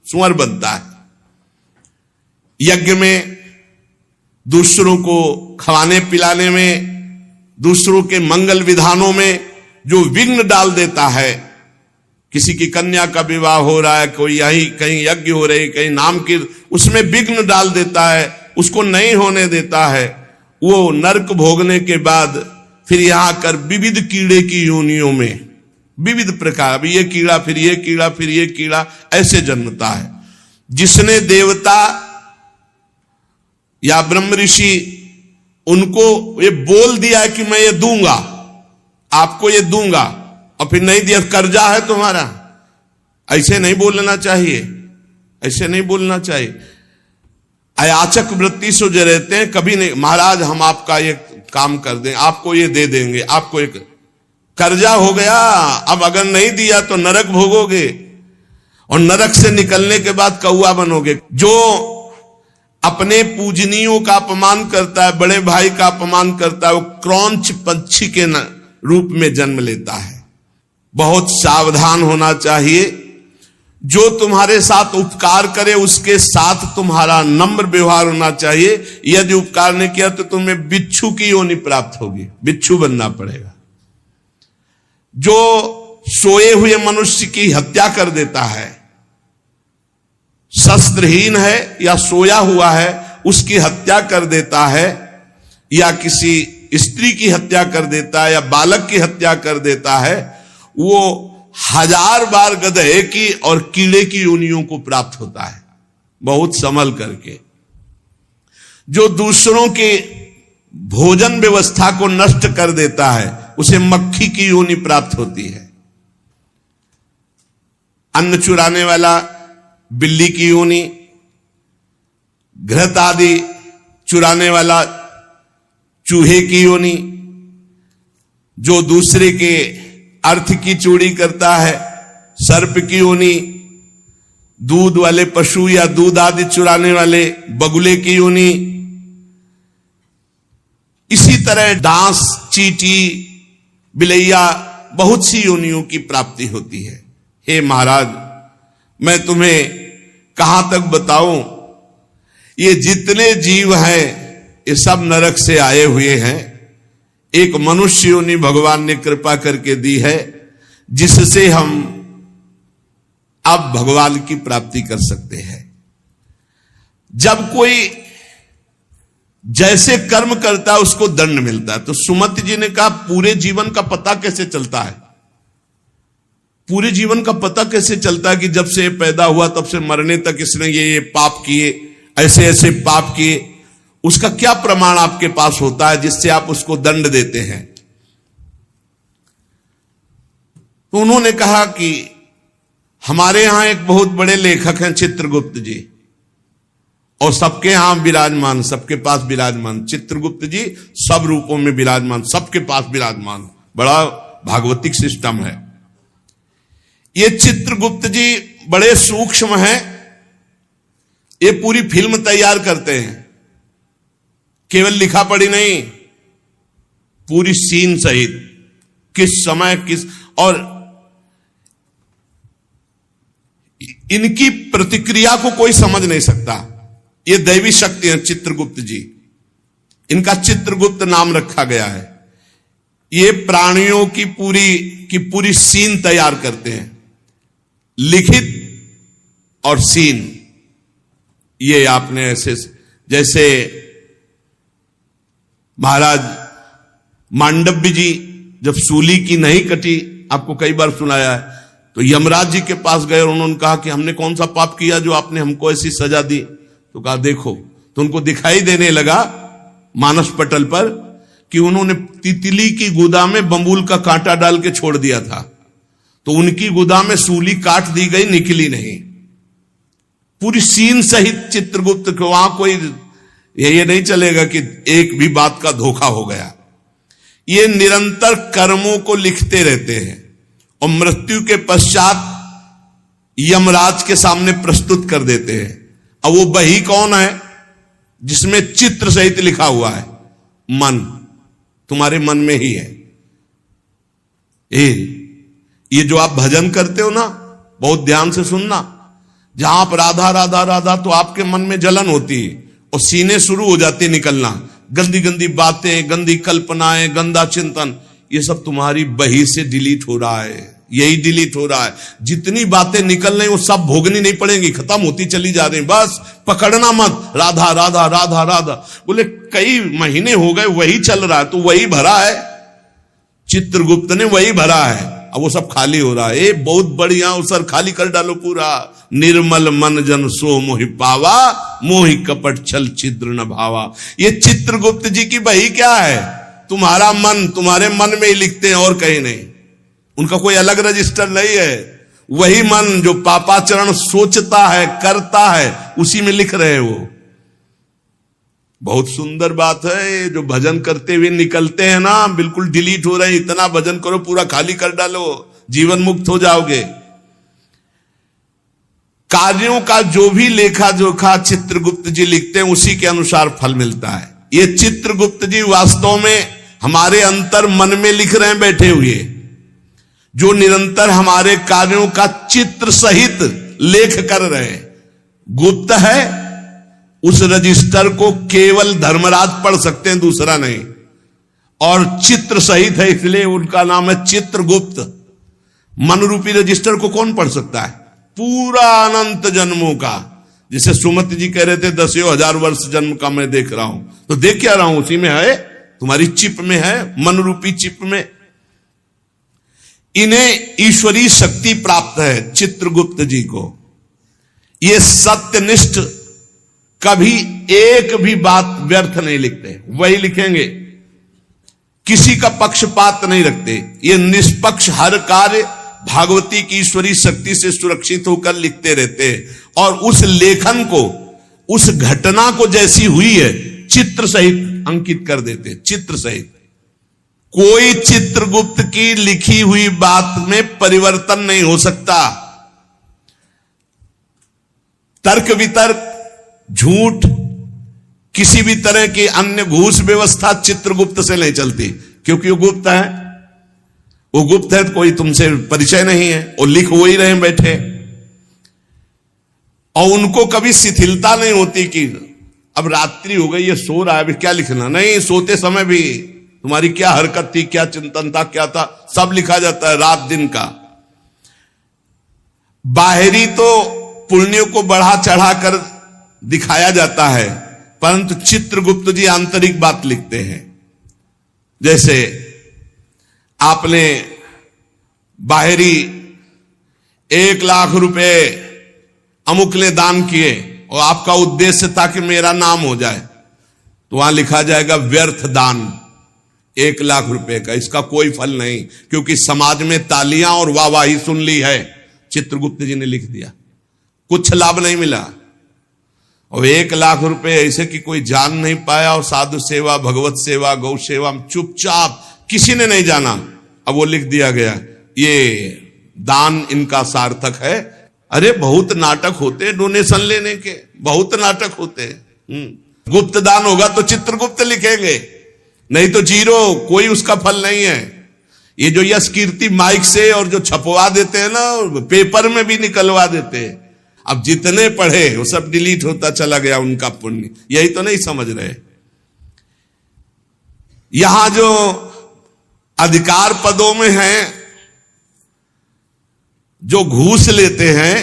सुअर बनता है। यज्ञ में, दूसरों को खवाने पिलाने में, दूसरों के मंगल विधानों में जो विघ्न डाल देता है, किसी की कन्या का विवाह हो रहा है, कोई यही कहीं यज्ञ हो रही, कहीं नाम की, उसमें विघ्न डाल देता है, उसको नहीं होने देता है, वो नरक भोगने के बाद फिर यहां आकर विविध कीड़े की योनियों में, विविध प्रकार, अभी ये कीड़ा, फिर ये कीड़ा, फिर ये कीड़ा, ऐसे जन्मता है। जिसने देवता या ब्रह्म ऋषि उनको ये बोल दिया है कि मैं ये दूंगा, आपको ये दूंगा, और फिर नहीं दिया, कर्जा है तुम्हारा, ऐसे नहीं बोलना चाहिए, ऐसे नहीं बोलना चाहिए। अयाचक वृत्ति से जो रहते हैं, कभी नहीं, महाराज हम आपका ये काम कर दें, आपको ये दे देंगे, आपको एक कर्जा हो गया, अब अगर नहीं दिया तो नरक भोगोगे, और नरक से निकलने के बाद कौआ बनोगे। जो अपने पूजनीयों का अपमान करता है, बड़े भाई का अपमान करता है, वो क्रौंच पक्षी के रूप में जन्म लेता है। बहुत सावधान होना चाहिए। जो तुम्हारे साथ उपकार करे उसके साथ तुम्हारा नम्र व्यवहार होना चाहिए। यदि उपकार नहीं किया तो तुम्हें बिच्छू की योनि प्राप्त होगी, बिच्छू बनना पड़ेगा। जो सोए हुए मनुष्य की हत्या कर देता है, शस्त्रहीन है या सोया हुआ है, उसकी हत्या कर देता है, या किसी स्त्री की हत्या कर देता है, या बालक की हत्या कर देता है, वो 1000 बार गधे की और कीड़े की योनियों को प्राप्त होता है, बहुत संभल करके। जो दूसरों के भोजन व्यवस्था को नष्ट कर देता है, उसे मक्खी की योनि प्राप्त होती है। अन्न चुराने वाला बिल्ली की योनि, घृत आदि चुराने वाला चूहे की योनि, जो दूसरे के अर्थ की चोरी करता है, सर्प की योनि, दूध वाले पशु या दूध आदि चुराने वाले बगुले की योनि, इसी तरह डांस, चींटी, बिलैया, बहुत सी योनियों की प्राप्ति होती है। हे महाराज, मैं तुम्हें कहां तक बताऊं, ये जितने जीव हैं ये सब नरक से आए हुए हैं। एक मनुष्य योनि भगवान ने कृपा करके दी है, जिससे हम अब भगवान की प्राप्ति कर सकते हैं। जब कोई जैसे कर्म करता है उसको दंड मिलता है। तो सुमति जी ने कहा, पूरे जीवन का पता कैसे चलता है? पूरे जीवन का पता कैसे चलता है कि जब से पैदा हुआ तब से मरने तक इसने ये पाप किए, ऐसे ऐसे पाप किए? उसका क्या प्रमाण आपके पास होता है जिससे आप उसको दंड देते हैं? तो उन्होंने कहा कि हमारे यहां एक बहुत बड़े लेखक हैं चित्रगुप्त जी, और सबके यहां विराजमान, सबके पास विराजमान। चित्रगुप्त जी सब रूपों में विराजमान, सबके पास विराजमान, बड़ा भागवतिक सिस्टम है। ये चित्रगुप्त जी बड़े सूक्ष्म हैं। ये पूरी फिल्म तैयार करते हैं, केवल लिखा पढ़ी नहीं, पूरी सीन सहित, किस समय किस, और इनकी प्रतिक्रिया को कोई समझ नहीं सकता। ये दैवी शक्ति है चित्रगुप्त जी, इनका चित्रगुप्त नाम रखा गया है। ये प्राणियों की पूरी सीन तैयार करते हैं, लिखित और सीन। ये आपने ऐसे, जैसे महाराज मांडव्य जी जब सूली की नहीं कटी, आपको कई बार सुनाया है, तो यमराज जी के पास गए और उन्होंने कहा कि हमने कौन सा पाप किया जो आपने हमको ऐसी सजा दी? तो कहा देखो, तो उनको दिखाई देने लगा मानस पटल पर कि उन्होंने तितली की गुदा में बंबूल का कांटा डाल के छोड़ दिया था, तो उनकी गुदा में सूली काट दी गई, निकली नहीं। पूरी सीन सहित चित्रगुप्त को, वहां कोई ये नहीं चलेगा कि एक भी बात का धोखा हो गया। ये निरंतर कर्मों को लिखते रहते हैं और मृत्यु के पश्चात यमराज के सामने प्रस्तुत कर देते हैं। अब वो बही कौन है? जिसमें चित्र सहित लिखा हुआ है, मन, तुम्हारे मन में ही है। ये जो आप भजन करते हो ना, बहुत ध्यान से सुनना, जहां आप राधा राधा राधा तो आपके मन में जलन होती है और सीने शुरू हो जाते निकलना, गंदी गंदी बातें, गंदी कल्पनाएं, गंदा चिंतन, ये सब तुम्हारी बही से डिलीट हो रहा है, यही डिलीट हो रहा है। जितनी बातें निकल रही वो सब भोगनी नहीं पड़ेंगी, खत्म होती चली जा रही, बस पकड़ना मत, राधा राधा राधा राधा। बोले कई महीने हो गए वही चल रहा है, तो वही भरा है, चित्रगुप्त ने वही भरा है, अब वो सब खाली हो रहा है। ए बहुत बढ़िया अवसर, खाली कर डालो पूरा। निर्मल मन जन सो मोहि पावा, मोहि कपट छल छिद्र न भावा। ये चित्रगुप्त जी की बही क्या है? तुम्हारा मन, तुम्हारे मन में ही लिखते हैं और कहीं नहीं, उनका कोई अलग रजिस्टर नहीं है। वही मन जो पापाचरण सोचता है, करता है, उसी में लिख रहे हो। बहुत सुंदर बात है, जो भजन करते हुए निकलते हैं ना, बिल्कुल डिलीट हो रहे हैं। इतना भजन करो पूरा खाली कर डालो, जीवन मुक्त हो जाओगे। कार्यों का जो भी लेखा जोखा चित्रगुप्त जी लिखते हैं, उसी के अनुसार फल मिलता है। ये चित्रगुप्त जी वास्तव में हमारे अंतर मन में लिख रहे हैं बैठे हुए, जो निरंतर हमारे कार्यों का चित्र सहित लेख कर रहे हैं। गुप्त है, उस रजिस्टर को केवल धर्मराज पढ़ सकते हैं, दूसरा नहीं। और चित्र सहित है, इसलिए उनका नाम है चित्रगुप्त। मन रूपी रजिस्टर को कौन पढ़ सकता है? पूरा अनंत जन्मों का। जैसे सुमति जी कह रहे थे 10,000 वर्ष जन्म का मैं देख रहा हूं, तो देख क्या रहा हूं? उसी में है, तुम्हारी चिप में है, मन रूपी चिप में। इन्हें ईश्वरीय शक्ति प्राप्त है चित्रगुप्त जी को। ये सत्यनिष्ठ, कभी एक भी बात व्यर्थ नहीं लिखते, वही लिखेंगे, किसी का पक्षपात नहीं रखते। ये निष्पक्ष हर कार्य भागवती की ईश्वरीय शक्ति से सुरक्षित होकर लिखते रहते हैं। और उस लेखन को, उस घटना को जैसी हुई है, चित्र सहित अंकित कर देते, चित्र सहित। कोई चित्रगुप्त की लिखी हुई बात में परिवर्तन नहीं हो सकता। तर्क वितर्क, झूठ, किसी भी तरह की अन्य घूस व्यवस्था चित्रगुप्त से नहीं चलती, क्योंकि वो गुप्त है। वो गुप्त है तो कोई तुमसे परिचय नहीं है, और लिख वो ही रहे बैठे। और उनको कभी शिथिलता नहीं होती कि अब रात्रि हो गई, ये सो रहा है, अभी क्या लिखना। नहीं, सोते समय भी तुम्हारी क्या हरकत थी, क्या चिंतन था, क्या था, सब लिखा जाता है, रात दिन का। बाहरी तो पुण्यों को बढ़ा चढ़ा कर दिखाया जाता है, परंतु चित्रगुप्त जी आंतरिक बात लिखते हैं। जैसे आपने बाहरी 1,00,000 रुपए अमुक ने दान किए और आपका उद्देश्य था कि मेरा नाम हो जाए, तो वहां लिखा जाएगा व्यर्थ दान 1,00,000 रुपए का, इसका कोई फल नहीं, क्योंकि समाज में तालियां और वाहवाही सुन ली है। चित्रगुप्त जी ने लिख दिया, कुछ लाभ नहीं मिला। और 1,00,000 रुपए ऐसे कि कोई जान नहीं पाया, और साधु सेवा, भगवत सेवा, गौ सेवा चुपचाप, किसी ने नहीं जाना। अब वो लिख दिया गया, ये दान इनका सार्थक है। अरे बहुत नाटक होते डोनेशन लेने के, बहुत नाटक होते। गुप्त दान होगा तो चित्रगुप्त लिखेंगे, नहीं तो जीरो, कोई उसका फल नहीं है। ये जो यश कीर्ति माइक से और जो छपवा देते हैं ना, पेपर में भी निकलवा देते हैं, अब जितने पढ़े वो सब डिलीट होता चला गया उनका पुण्य। यही तो नहीं समझ रहे। यहां जो अधिकार पदों में हैं, जो घूस लेते हैं,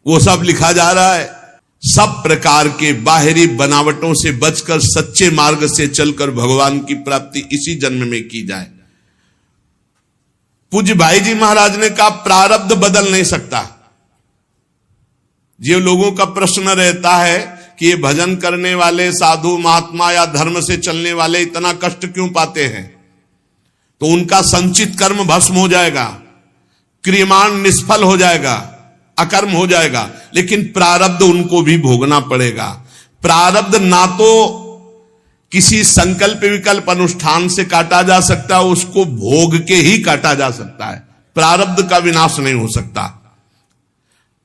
वो सब लिखा जा रहा है। सब प्रकार के बाहरी बनावटों से बचकर सच्चे मार्ग से चलकर भगवान की प्राप्ति इसी जन्म में की जाए। पूज्य भाई जी महाराज ने कहा, प्रारब्ध बदल नहीं सकता। ये लोगों का प्रश्न रहता है कि ये भजन करने वाले साधु महात्मा या धर्म से चलने वाले इतना कष्ट क्यों पाते हैं? तो उनका संचित कर्म भस्म हो जाएगा, क्रियमाण निष्फल हो जाएगा, अकर्म हो जाएगा, लेकिन प्रारब्ध उनको भी भोगना पड़ेगा। प्रारब्ध ना तो किसी संकल्प विकल्प अनुष्ठान से काटा जा सकता, उसको भोग के ही काटा जा सकता है। प्रारब्ध का विनाश नहीं हो सकता।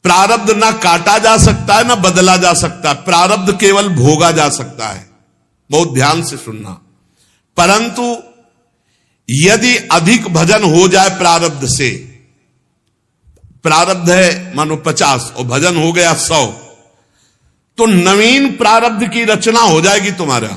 प्रारब्ध ना काटा जा सकता है, ना बदला जा सकता। प्रारब्ध केवल भोगा जा सकता है। बहुत ध्यान से सुनना। परंतु यदि अधिक भजन हो जाए प्रारब्ध से, प्रारब्ध है मानो 50 और भजन हो गया 100, तो नवीन प्रारब्ध की रचना हो जाएगी तुम्हारा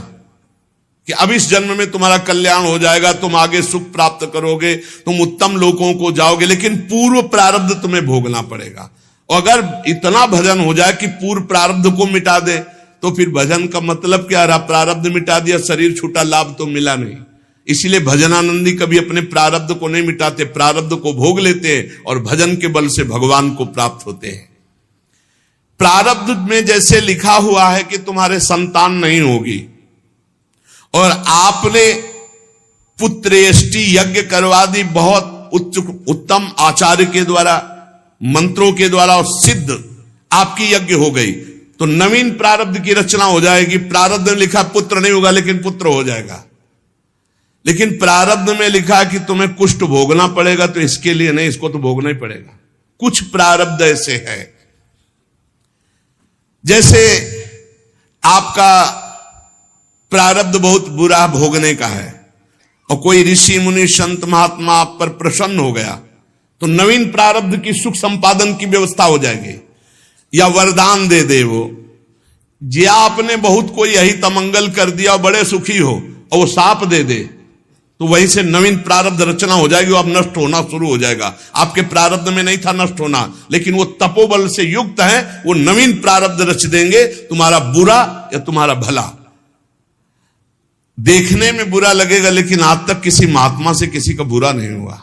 कि अब इस जन्म में तुम्हारा कल्याण हो जाएगा, तुम आगे सुख प्राप्त करोगे, तुम उत्तम लोकों को जाओगे, लेकिन पूर्व प्रारब्ध तुम्हें भोगना पड़ेगा। और अगर इतना भजन हो जाए कि पूर्व प्रारब्ध को मिटा दे तो फिर भजन का मतलब क्या रहा? प्रारब्ध मिटा दिया, शरीर छूटा, लाभ तो मिला नहीं। इसीलिए भजनानंदी कभी अपने प्रारब्ध को नहीं मिटाते, प्रारब्ध को भोग लेते हैं और भजन के बल से भगवान को प्राप्त होते हैं। प्रारब्ध में जैसे लिखा हुआ है कि तुम्हारे संतान नहीं होगी और आपने पुत्रेष्टि यज्ञ करवा दी, बहुत उत्तम आचार्य के द्वारा, मंत्रों के द्वारा, और सिद्ध आपकी यज्ञ हो गई, तो नवीन प्रारब्ध की रचना हो जाएगी। प्रारब्ध में लिखा पुत्र नहीं होगा लेकिन पुत्र हो जाएगा, लेकिन प्रारब्ध में लिखा कि तुम्हें कुष्ठ भोगना पड़ेगा, तो इसके लिए नहीं, इसको तो भोगना ही पड़ेगा। कुछ प्रारब्ध ऐसे है, जैसे आपका प्रारब्ध बहुत बुरा भोगने का है और कोई ऋषि मुनि संत महात्मा आप पर प्रसन्न हो गया, तो नवीन प्रारब्ध की सुख संपादन की व्यवस्था हो जाएगी। या वरदान दे दे वो, जे आपने बहुत कोई यही तमंगल कर दिया, बड़े सुखी हो, और वो साप दे दे, तो वहीं से नवीन प्रारब्ध रचना हो जाएगी, वो अब नष्ट होना शुरू हो जाएगा। आपके प्रारब्ध में नहीं था नष्ट होना, लेकिन वो तपोबल से युक्त है, वो नवीन प्रारब्ध रच देंगे, तुम्हारा बुरा या तुम्हारा भला। देखने में बुरा लगेगा, लेकिन आज तक किसी महात्मा से किसी का बुरा नहीं हुआ।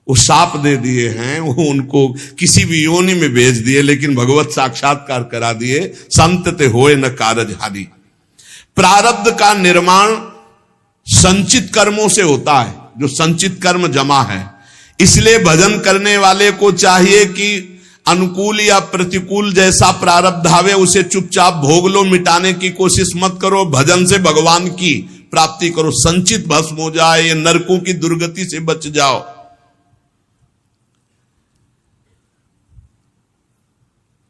वो साप दे दिए हैं, वो उनको किसी भी योनि में भेज दिए, लेकिन भगवत साक्षात्कार करा दिए, संत ते होए न कारजहारी। प्रारब्ध का निर्माण संचित कर्मों से होता है, जो संचित कर्म जमा है। इसलिए भजन करने वाले को चाहिए कि अनुकूल या प्रतिकूल जैसा प्रारब्ध आवे उसे चुपचाप भोग लो, मिटाने की कोशिश मत करो, भजन से भगवान की प्राप्ति करो, संचित भस्म हो जाए, ये नरकों की दुर्गति से बच जाओ।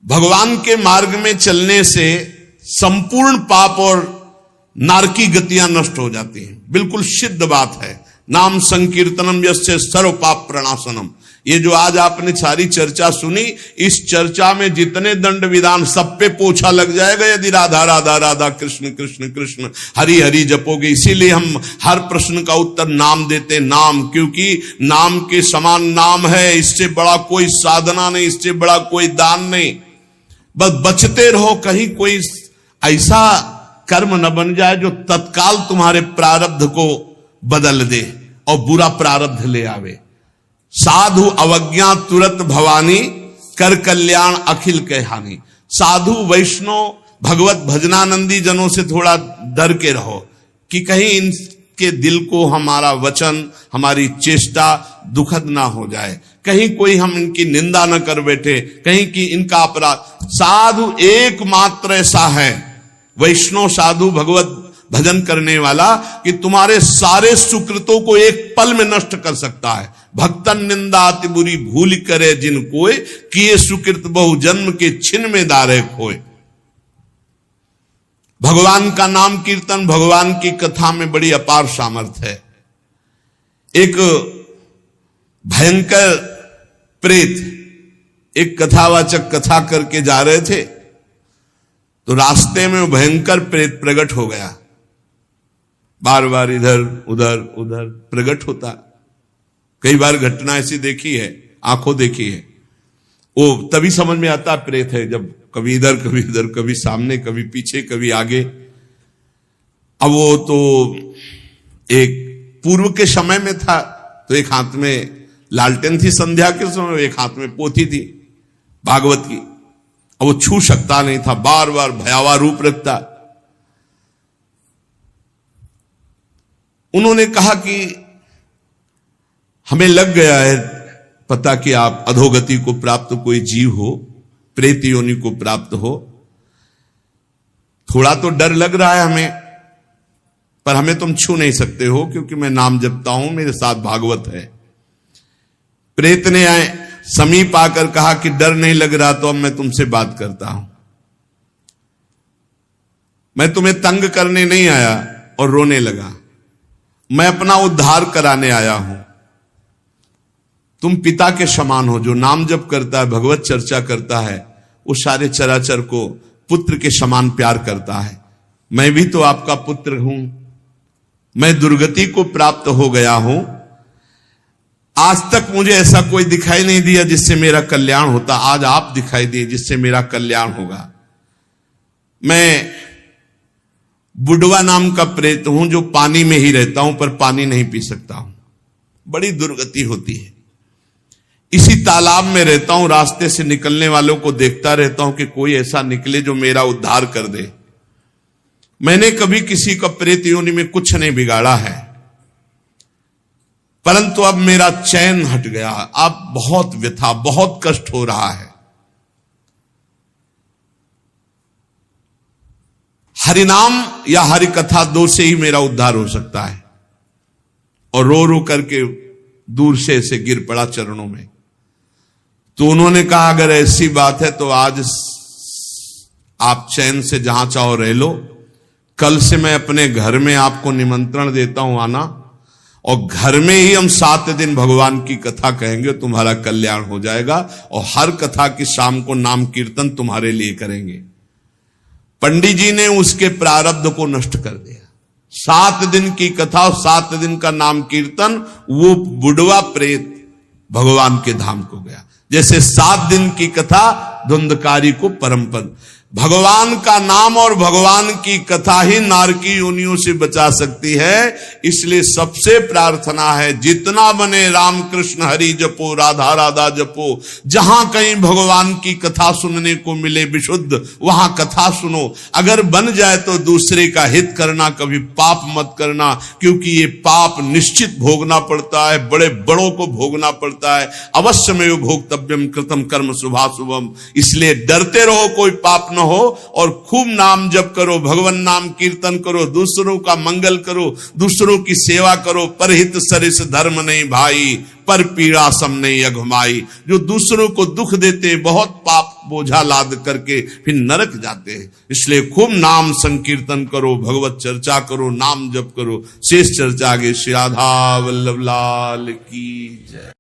भगवान के मार्ग में चलने से संपूर्ण पाप और नारकी गतियां नष्ट हो जाती हैं, बिल्कुल सिद्ध बात है। नाम संकीर्तनम यस्य सर्व पाप प्रणाशनम। ये जो आज आपने सारी चर्चा सुनी, इस चर्चा में जितने दंड विधान सब पे पोछा लग जाएगा यदि राधा राधा राधा कृष्ण कृष्ण कृष्ण हरि हरि जपोगे। इसीलिए हम हर प्रश्न का उत्तर नाम देते, नाम, क्योंकि नाम के समान नाम है, इससे बड़ा कोई साधना नहीं, इससे बड़ा कोई दान नहीं। बस बचते रहो, कहीं कोई ऐसा कर्म न बन जाए जो तत्काल तुम्हारे प्रारब्ध को बदल दे और बुरा प्रारब्ध ले आवे। साधु अवज्ञा तुरत भवानी, कर कल्याण अखिल के हानि। साधु वैष्णव भगवत भजनानंदी जनों से थोड़ा डर के रहो कि कहीं इनके दिल को हमारा वचन, हमारी चेष्टा दुखद ना हो जाए, कहीं कोई हम इनकी निंदा न कर बैठे, कहीं कि इनका अपराध। साधु एकमात्र ऐसा है, वैष्णव साधु भगवत भजन करने वाला, कि तुम्हारे सारे सुकृतों को एक पल में नष्ट कर सकता है। भक्तन निंदा अति बुरी भूल करे जिन कोय, किए सुकृत बहु जन्म के छिन में दारे खोए। भगवान का नाम कीर्तन, भगवान की कथा में बड़ी अपार सामर्थ्य है। एक भयंकर प्रेत एक कथावाचक कथा करके जा रहे थे, तो रास्ते में वो भयंकर प्रेत प्रकट हो गया। बार बार इधर उधर उधर प्रकट होता। कई बार घटना ऐसी देखी है, आंखों देखी है। वो तभी समझ में आता प्रेत है जब कभी इधर कभी इधर, कभी सामने कभी पीछे कभी आगे। अब वो तो एक पूर्व के समय में था, तो एक हाथ में लालटेन थी संध्या के समय, एक हाथ में पोथी थी भागवत की, और वो छू सकता नहीं था, बार बार भयावह रूप रखता। उन्होंने कहा कि हमें लग गया है पता कि आप अधोगति को प्राप्त कोई जीव हो, प्रेत योनि को प्राप्त हो। थोड़ा तो डर लग रहा है हमें, पर हमें तुम छू नहीं सकते हो क्योंकि मैं नाम जपता हूं, मेरे साथ भागवत है। प्रेत ने समीप आकर कहा कि डर नहीं लग रहा तो अब मैं तुमसे बात करता हूं। मैं तुम्हें तंग करने नहीं आया, और रोने लगा। मैं अपना उद्धार कराने आया हूं। तुम पिता के समान हो। जो नाम जप करता है, भगवत चर्चा करता है, वो सारे चराचर को पुत्र के समान प्यार करता है। मैं भी तो आपका पुत्र हूं, मैं दुर्गति को प्राप्त हो गया हूं। आज तक मुझे ऐसा कोई दिखाई नहीं दिया जिससे मेरा कल्याण होता, आज आप दिखाई दिए जिससे मेरा कल्याण होगा। मैं बुढ़वा नाम का प्रेत हूं जो पानी में ही रहता हूं पर पानी नहीं पी सकता हूं, बड़ी दुर्गति होती है। इसी तालाब में रहता हूं, रास्ते से निकलने वालों को देखता रहता हूं कि कोई ऐसा निकले जो मेरा उद्धार कर दे। मैंने कभी किसी का प्रेत योनि में कुछ नहीं बिगाड़ा है, परंतु अब मेरा चैन हट गया, अब बहुत व्यथा, बहुत कष्ट हो रहा है। हरिनाम या हरि कथा दो से ही मेरा उद्धार हो सकता है। और रो रो करके दूर से ऐसे गिर पड़ा चरणों में। तो उन्होंने कहा अगर ऐसी बात है तो आज आप चैन से जहां चाहो रह लो, कल से मैं अपने घर में आपको निमंत्रण देता हूं आना, और घर में ही हम 7 दिन भगवान की कथा कहेंगे, तुम्हारा कल्याण हो जाएगा। और हर कथा की शाम को नाम कीर्तन तुम्हारे लिए करेंगे। पंडित जी ने उसके प्रारब्ध को नष्ट कर दिया। 7 दिन की कथा और 7 दिन का नाम कीर्तन, वो बुढ़वा प्रेत भगवान के धाम को गया। जैसे 7 दिन की कथा धुंधकारी को परम पद। भगवान का नाम और भगवान की कथा ही नारकी योनियों से बचा सकती है। इसलिए सबसे प्रार्थना है, जितना बने राम कृष्ण हरि जपो, राधा राधा जपो। जहां कहीं भगवान की कथा सुनने को मिले विशुद्ध, वहां कथा सुनो। अगर बन जाए तो दूसरे का हित करना, कभी पाप मत करना, क्योंकि ये पाप निश्चित भोगना पड़ता है, बड़े बड़ों को भोगना पड़ता है। अवश्यमेव भोक्तव्यम कृतम कर्म शुभाशुभम। इसलिए डरते रहो कोई पाप हो, और खूब नाम जप करो, भगवान नाम कीर्तन करो, दूसरों का मंगल करो, दूसरों की सेवा करो। परहित सरिस धर्म नहीं भाई, पर पीड़ा सम नहीं अघमाई। जो दूसरों को दुख देते, बहुत पाप बोझा लाद करके फिर नरक जाते हैं। इसलिए खूब नाम संकीर्तन करो, भगवत चर्चा करो, नाम जप करो। शेष चर्चा आगे। श्री राधा वल्लभ लाल की जय।